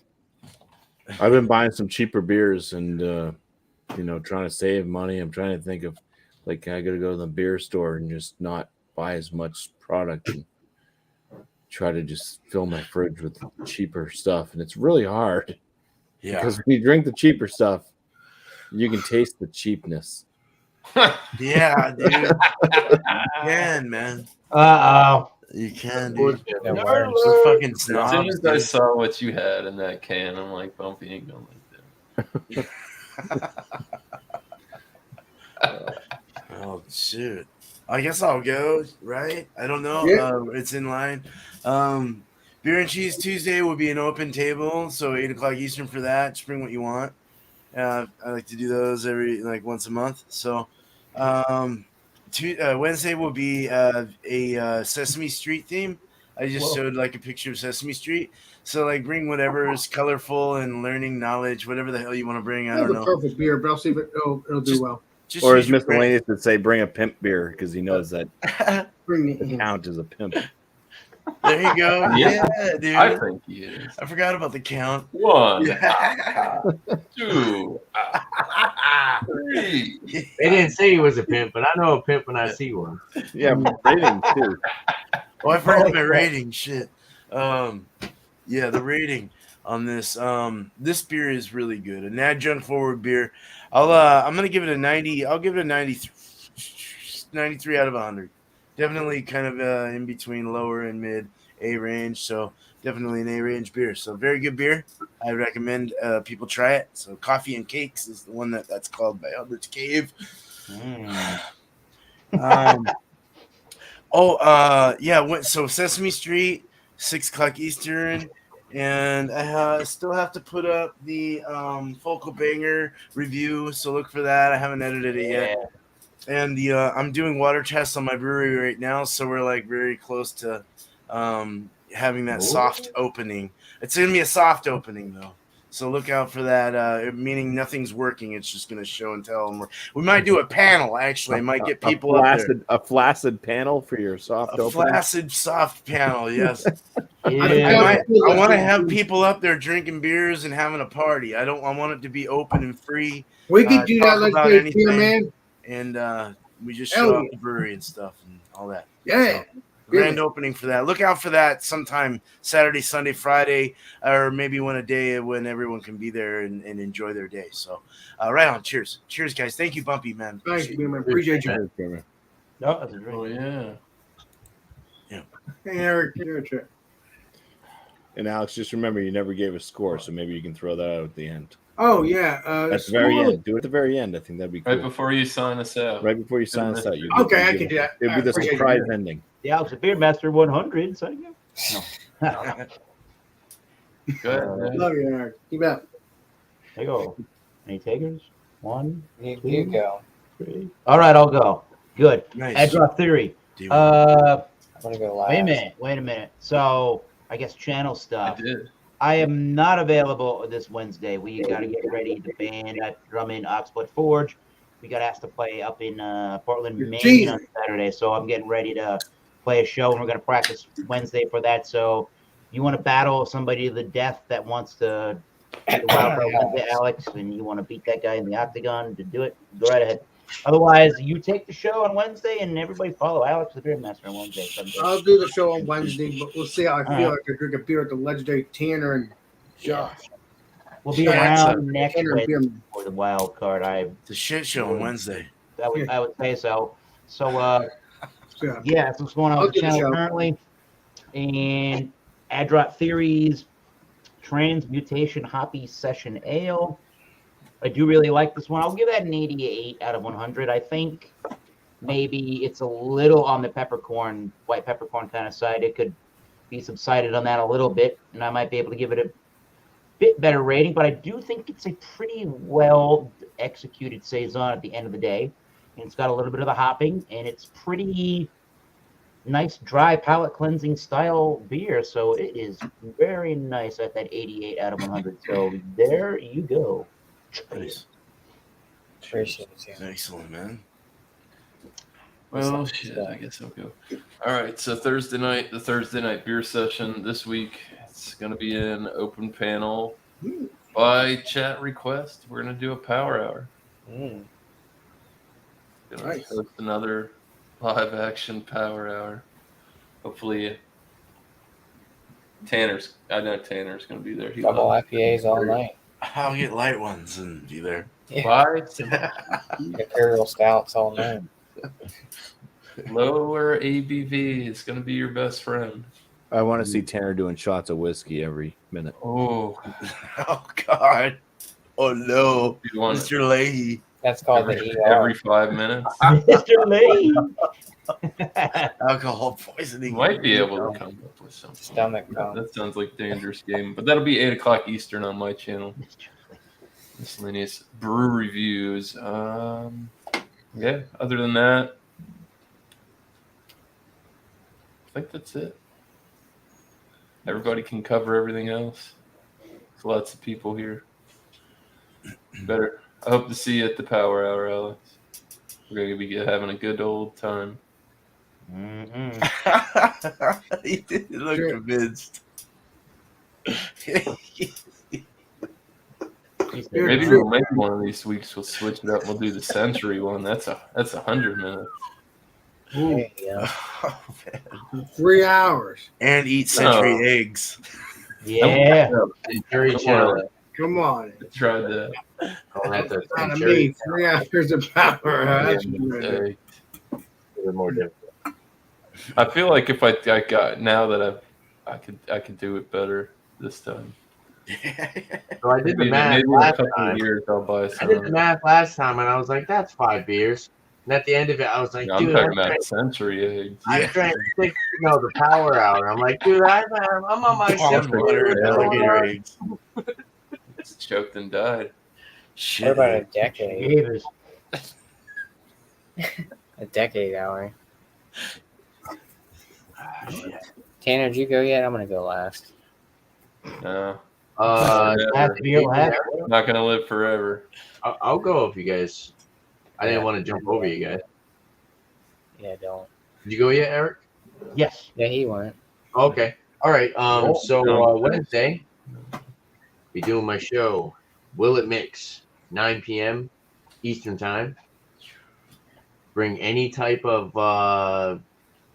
I've been buying some cheaper beers and trying to save money. I'm trying to think of I gotta go to the beer store and just not buy as much product and try to just fill my fridge with cheaper stuff. And it's really hard. Yeah. Because when you drink the cheaper stuff, you can taste the cheapness. Yeah, dude. You can, man. You can, dude. They're fucking snobs. As soon as I saw what you had in that can, I'm like, BuMpY ain't gonna like that. Oh shoot! I guess I'll go. Right? I don't know. Yeah. It's in line. Beer and Cheese Tuesday will be an open table, so 8:00 Eastern for that. Just bring what you want. I like to do those every once a month. So Wednesday will be a Sesame Street theme. I just showed a picture of Sesame Street. So bring whatever is colorful and learning knowledge, whatever the hell you want to bring. I don't know. Perfect beer, but I'll see if it'll do well. Just Or use his your brain. miscellaneous would say, bring a pimp beer because he knows that Bring the it. count is a pimp. There you go. Yeah. Yeah, dude. I think he is. I forgot about the count. 1, Yeah. 2, 3. They didn't say he was a pimp, but I know a pimp when I see one. Yeah, rating too. Oh, I forgot my rating. Shit. Yeah, the rating on this. This beer is really good. An adjunct forward beer. I'm gonna give it a 90. I'll give it a 93 out of 100. Definitely kind of in between lower and mid A range. So definitely an A range beer. So very good beer. I recommend people try it. So Coffee and Cakes is the one that's called by Hubbard's Cave. So Sesame Street, 6 o'clock Eastern, and I still have to put up the Focal Banger review, so look for that. I haven't edited it yet. And I'm doing water tests on my brewery right now, so we're like very close to having that soft opening. It's gonna be a soft opening though. So look out for that. Meaning nothing's working. It's just going to show and tell. And we might do a panel. Actually, might get people up there. A flaccid panel for your soft opening. Flaccid soft panel. Yes. Yeah. I want to have people up there drinking beers and having a party. I want it to be open and free. We could do that talk like about beer, anything. man. And we just Hell show off yeah. the brewery and stuff and all that. Yeah. So, grand opening for that. Look out for that sometime Saturday, Sunday, Friday, or maybe one a day when everyone can be there and enjoy their day. So, right on. Cheers. Cheers, guys. Thank you, BuMpY, man. Thanks, man. Appreciate you. No, that's a drink. Oh, yeah. Hey, Eric, you're a trip. And Alex, just remember, you never gave a score, so maybe you can throw that out at the end. Oh, yeah. At the very end. Do it at the very end. I think that'd be cool. Right before you sign us out. Right before you sign us out. Okay, I can do that. It'd be the surprise ending. The Alex the Beer Master 100. So you no. Go ahead. Love you, Eric. Keep up. There you go. Any takers? 1, You go. 3. All right, I'll go. Good. Nice. Edge Drop Theory. Dude. I'm gonna go last. Wait a minute. So I guess channel I stuff. did. I am not available this Wednesday. We got to get ready. The band at Drummond Oxford Forge. We got asked to play up in Portland, You're Maine cheating. on Saturday. So I'm getting ready to play a show, and we're going to practice Wednesday for that. So you want to battle somebody to the death that wants to get a wild card Wednesday, Alex, and you want to beat that guy in the octagon to do it, go right ahead. Otherwise, you take the show on Wednesday, and everybody follow Alex the Beer Master on Wednesday. I'll do the show on Wednesday, but we'll see how I feel. All I could drink a beer at the legendary Tanner and Josh. We'll be Yeah, around next Tanner and Wednesday beer. for the wild card. It's a shit show on Wednesday. I would say so. So Yeah. yeah, that's what's going on I'll with the do the channel show. currently. And Adrot Theories, Transmutation Hoppy Session Ale. I do really like this one. I'll give that an 88 out of 100. I think maybe it's a little on the peppercorn, white peppercorn kind of side. It could be subsided on that a little bit, and I might be able to give it a bit better rating. But I do think it's a pretty well executed saison at the end of the day. And it's got a little bit of the hopping, and it's pretty nice, dry, palate cleansing style beer. So it is very nice at that 88 out of 100. So there you go. Nice. Appreciate it. Excellent, man. Well, shit, I guess I'll go. All right, so Thursday night, the Thursday night beer session this week, it's going to be an open panel by chat request. We're going to do a power hour. Mm. Going to Nice. host another live action power hour. Hopefully, I know Tanner's going to be there. He Double loves IPAs all night. I'll get light ones and be there. Why? Imperial stouts all night. Lower ABV is going to be your best friend. I want to see Tanner doing shots of whiskey every minute. Oh, Oh, God. Oh, no. you want Mr. Leahy. That's called every, the ER. every 5 minutes. Mr. Lee. Alcohol You poisoning. might be able to come up with something. Stomach pump. That sounds like a dangerous game, but that'll be 8 o'clock Eastern on my channel. Miscellaneous brew reviews. Yeah. Other than that, I think that's it. Everybody can cover everything else. There's lots of people here. Better. I hope to see you at the power hour, Alex. We're gonna be having a good old time. He didn't look Sure. convinced. You're Maybe true. we'll make one of these weeks. We'll switch it up. We'll do the century one. That's 100 minutes. Ooh, There you go. Oh, man. 3 hours. And eat century No. eggs. Yeah. Jury Come channel. on, Come on. I tried that. Calling that the Not a Century me. 3 hours of power. That's Yeah, what I do. hey, channel. More difficult. I feel like if I got now that I could do it better this time. So I did the Maybe, math maybe in a last couple time. of years I'll buy I some. did the math last time, and I was like, "That's 5 beers." And at the end of it, I was like, I'm "Dude, talking I about century eggs. I drank 6, the power hour." I'm like, "Dude, I'm on my Bond 6th water beer. and What's going alligator on?" eggs. It's choked and died. What Shit. about a She decade? gave us. A decade hour. Shit. Tanner, did you go yet? I'm gonna go last. No, Last beer, last. not gonna live forever. I'll go if you guys. I didn't Yeah. want to jump over you guys. Yeah, don't. Did you go yet, Eric? Yes. Yeah, he went. Okay. All right. So No. Wednesday, be doing my show. Will It Mix? 9 p.m. Eastern Time. Bring any type of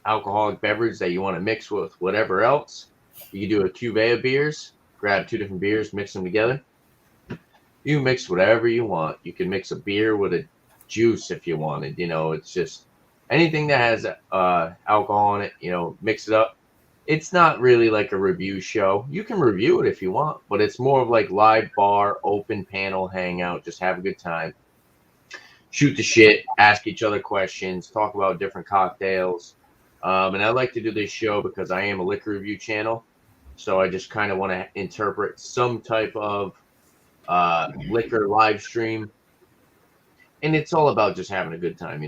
alcoholic beverage that you want to mix with whatever else. You can do a cuvee of beers. Grab 2 different beers, mix them together. You can mix whatever you want. You can mix a beer with a juice if you wanted. It's just anything that has alcohol in it. Mix it up. It's not really like a review show. You can review it if you want, but it's more of like live bar, open panel hangout. Just have a good time. Shoot the shit, ask each other questions, talk about different cocktails. And I like to do this show because I am a liquor review channel. So I just kind of want to interpret some type of liquor live stream. And it's all about just having a good time,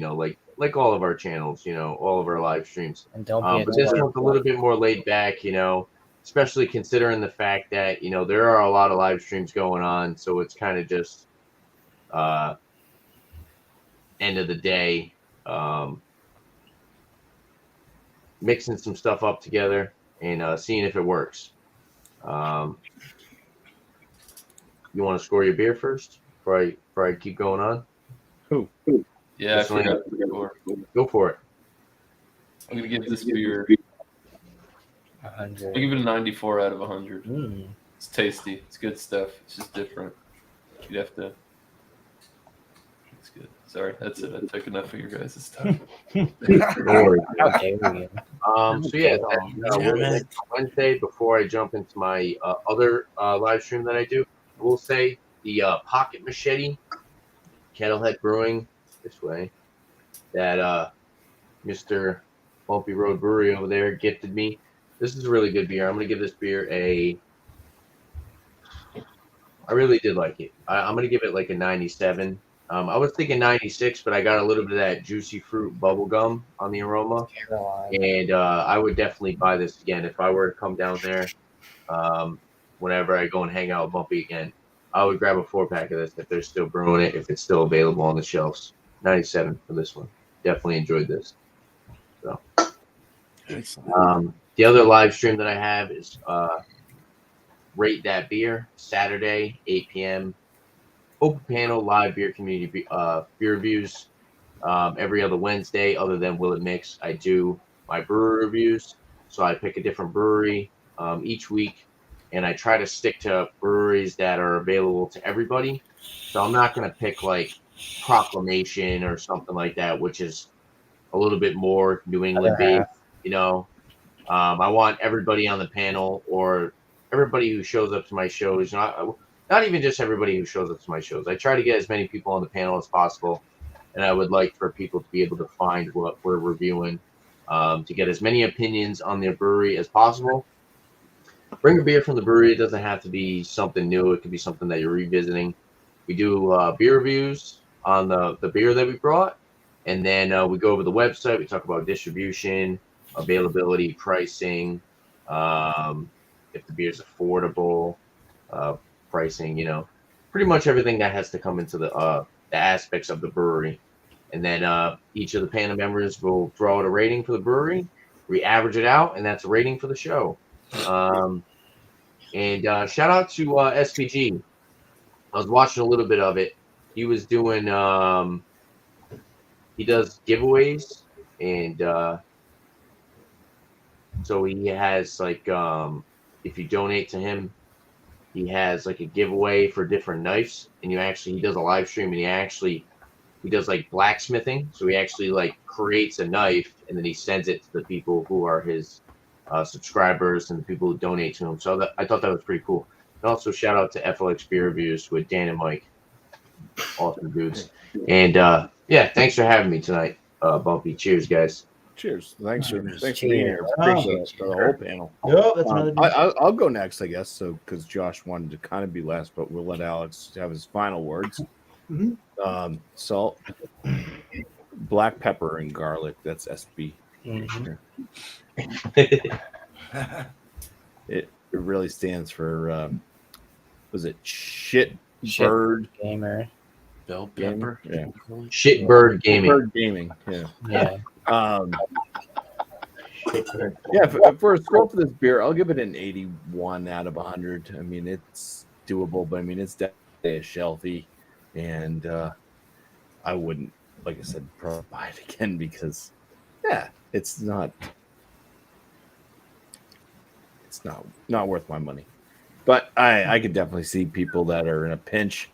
like all of our channels, all of our live streams. And don't be a But this twerp. one's a little bit more laid back, especially considering the fact that, there are a lot of live streams going on. So it's kind of just end of the day, mixing some stuff up together and seeing if it works. You want to score your beer first before I keep going on? Yeah, I This one- forgot the score. Go for it. I'm gonna give this beer. 100. I'll give it a 94 out of 100. Mm. It's tasty. It's good stuff. It's just different. You'd have to. It's good. Sorry, that's it. I took enough of your guys' time. No worries. How dare you? So yeah, Damn it. Wednesday, before I jump into my other live stream that I do, I will say the Pocket Machete Kettlehead Brewing this way that Mr. Bumpy Road Brewery over there gifted me. This is a really good beer. I'm gonna give this beer I really did like it. I'm gonna give it like a 97. I was thinking 96, but I got a little bit of that juicy fruit bubble gum on the aroma. Caroline. And I would definitely buy this again if I were to come down there. Whenever I go and hang out with Bumpy again, I would grab a 4-pack of this if they're still brewing it, if it's still available on the shelves. 97 for this one. Definitely enjoyed this. So, the other live stream that I have is Rate That Beer, Saturday, 8 p.m. Open panel, live beer community beer reviews. Every other Wednesday, other than Will It Mix, I do my brewery reviews. So I pick a different brewery each week, and I try to stick to breweries that are available to everybody. So I'm not going to pick like Proclamation or something like that, which is a little bit more New England based. I want everybody on the panel or everybody who shows up to my shows. Not even just everybody who shows up to my shows. I try to get as many people on the panel as possible. And I would like for people to be able to find what we're reviewing, to get as many opinions on their brewery as possible. Bring a beer from the brewery. It doesn't have to be something new. It could be something that you're revisiting. We do beer reviews on the beer that we brought. And then we go over the website. We talk about distribution, availability, pricing, if the beer's affordable, pricing, pretty much everything that has to come into the aspects of the brewery. and then each of the panel members will throw out a rating for the brewery. We average it out, and that's a rating for the show. And shout out to SPG. I was watching a little bit of it. He was doing he does giveaways, and so he has like if you donate to him, he has like a giveaway for different knives, and he does a live stream, and he does like blacksmithing. So he actually like creates a knife, and then he sends it to the people who are his subscribers and the people who donate to him. So I thought that was pretty cool. And also shout out to FLX Beer Reviews with Dan and Mike, awesome dudes. And yeah, thanks for having me tonight, BuMpy. Cheers, guys. Cheers. Thanks for Cheers. being here. Appreciate the whole panel. Yep, that's another. I'll go next, I guess. So because Josh wanted to kind of be last, but we'll let Alex have his final words. Mhm. Salt, black pepper, and garlic. That's SB. It really stands for was it shit bird gamer? Bell gaming? pepper. Yeah. Shitbird Gaming. Bird gaming. Yeah. Yeah. Yeah, for a score for this beer, I'll give it an 81 out of 100. I mean, it's doable, but I mean, it's definitely a shelfie, and I wouldn't, like I said, probably buy it again because, yeah, it's not worth my money. But I could definitely see people that are in a pinch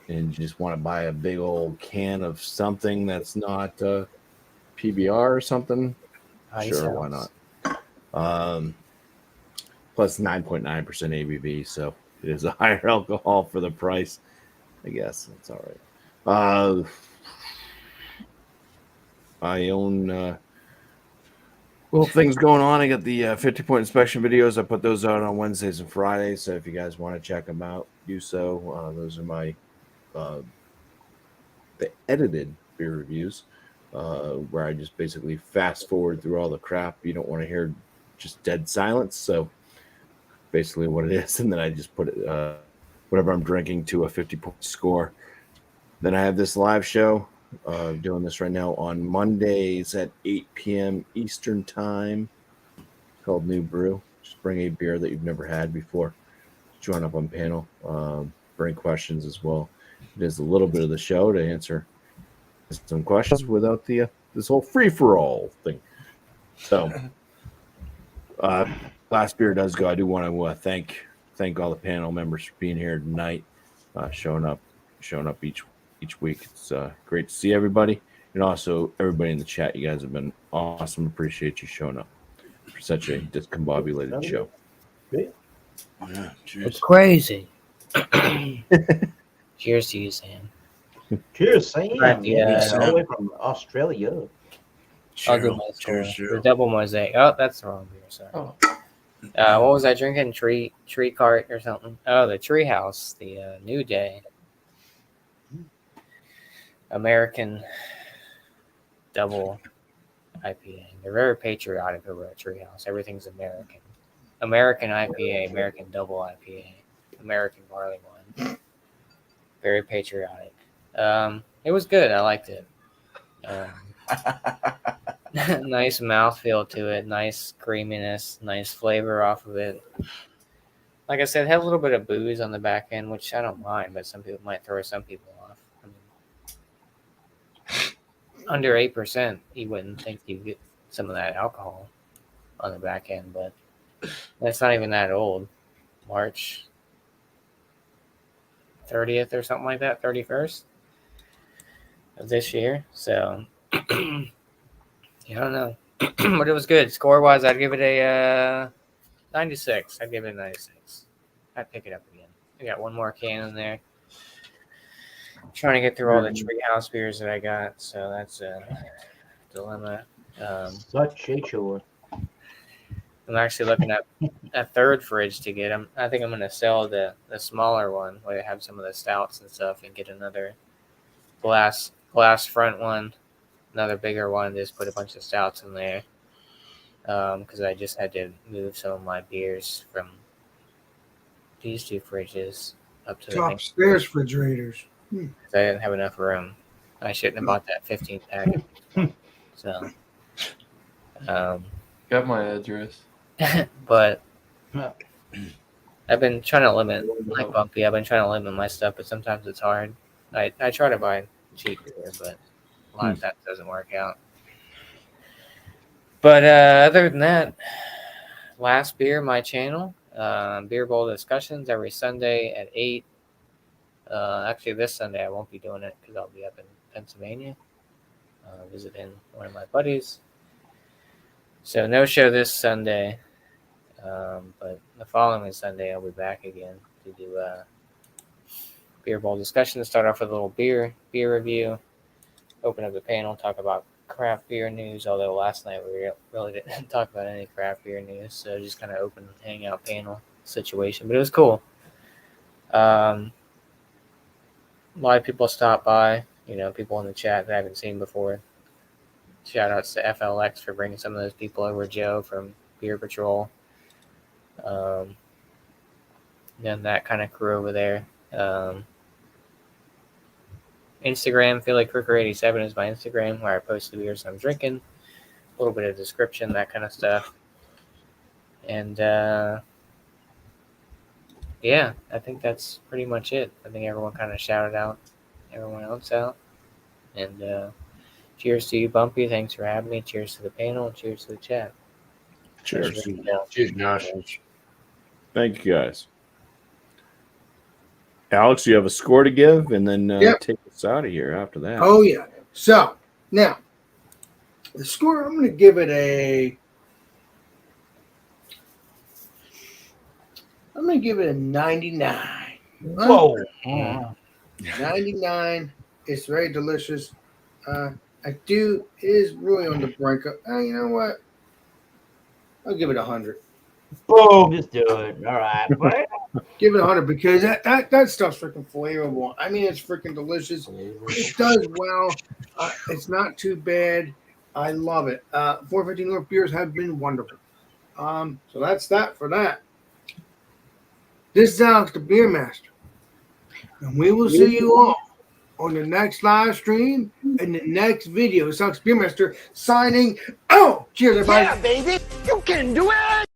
and just want to buy a big old can of something that's not PBR or something. Sure, why not? Plus 9.9% ABV, so it is a higher alcohol for the price. I guess that's all right. I own well, things going on. I got the 50-point inspection videos. I put those out on Wednesdays and Fridays, so if you guys want to check them out, do so. Those are my the edited beer reviews, where I just basically fast forward through all the crap you don't want to hear, just dead silence. So basically what it is, and then I just put it whatever I'm drinking to a 50-point score. Then I have this live show, doing this right now on Mondays at 8 p.m. Eastern time, called New Brew. Just bring a beer that you've never had before. Join up on panel. Bring questions as well. It is a little bit of the show to answer some questions without the this whole free-for-all thing. So last beer does go. I do want to thank all the panel members for being here tonight, showing up each week. It's great to see everybody, and also everybody in the chat. You guys have been awesome. Appreciate you showing up for such a discombobulated show. Yeah, cheers. It's crazy. Cheers to you, Sam. Cheers, Sam. Right, Yeah, Sam. all the way from Australia. I'll do Cheers, my cheers, score. cheers. The double mosaic. Oh, that's the wrong beer. Sorry. Oh. What was I drinking? Tree cart or something? Oh, the Tree House. The New Day. American double IPA. They're very patriotic over at Treehouse. Everything's American. American IPA, American double IPA, American barley wine. Very patriotic. It was good. I liked it. Nice mouthfeel to it. Nice creaminess. Nice flavor off of it. Like I said, it had a little bit of booze on the back end, which I don't mind, but some people might throw some people off. I mean, under 8%, you wouldn't think you'd get some of that alcohol on the back end, but that's not even that old. March 30th or something like that, 31st of this year. So, yeah, I don't know. But it was good. Score-wise, I'd give it a 96. I'd give it a 96. I'd pick it up again. I got one more can in there. Trying to get through all the Treehouse beers that I got, so that's a dilemma. Such a chore. I'm actually looking at a third fridge to get them. I think I'm going to sell the smaller one where they have some of the stouts and stuff and get another glass front one, another bigger one, just put a bunch of stouts in there. Because I just had to move some of my beers from these two fridges up to Top stairs refrigerators. I didn't have enough room. I shouldn't have bought that 15 pack. So, Got my address. but I've been trying to limit, like BuMpy, I've been trying to limit my stuff, but sometimes it's hard. I try to buy cheap beer, but a lot of times it doesn't work out. But other than that, last beer, my channel, Beer Bowl discussions every Sunday at 8. Actually, this Sunday I won't be doing it because I'll be up in Pennsylvania visiting one of my buddies. So no show this Sunday, but the following Sunday I'll be back again to do Beer Bowl discussion. Start off with a little beer review, open up the panel, talk about craft beer news, although last night we really didn't talk about any craft beer news, so just kind of open hangout panel situation, but it was cool. A lot of people stopped by, people in the chat that I haven't seen before. Shout outs to FLX for bringing some of those people over, Joe from Beer Patrol, and that kind of crew over there. Instagram, Philly Crooker 87 is my Instagram, where I post the beers I'm drinking, a little bit of description, that kind of stuff. And yeah, I think that's pretty much it. I think everyone kind of shouted out everyone else out. And cheers to you, BuMpy. Thanks for having me. Cheers to the panel, and cheers to the chat. Cheers. Cheers, Josh. Thank you, guys. Alex, you have a score to give, and then take us out of here after that. Oh, yeah. So, now, the score, I'm going to give it a 99. Whoa. 99. It's very delicious. It is really on the brink of, you know what? I'll give it 100. Boom. Just do it. All right. Give it 100 because that stuff's freaking flavorful. I mean, it's freaking delicious. It does well. It's not too bad. I love it. 450 North beers have been wonderful. So that's that for that. This is Alex, the Beer Master. And we will see you all on the next live stream and the next video. This is Alex, Beer Master, signing out. Cheers, everybody. Yeah, baby. You can do it.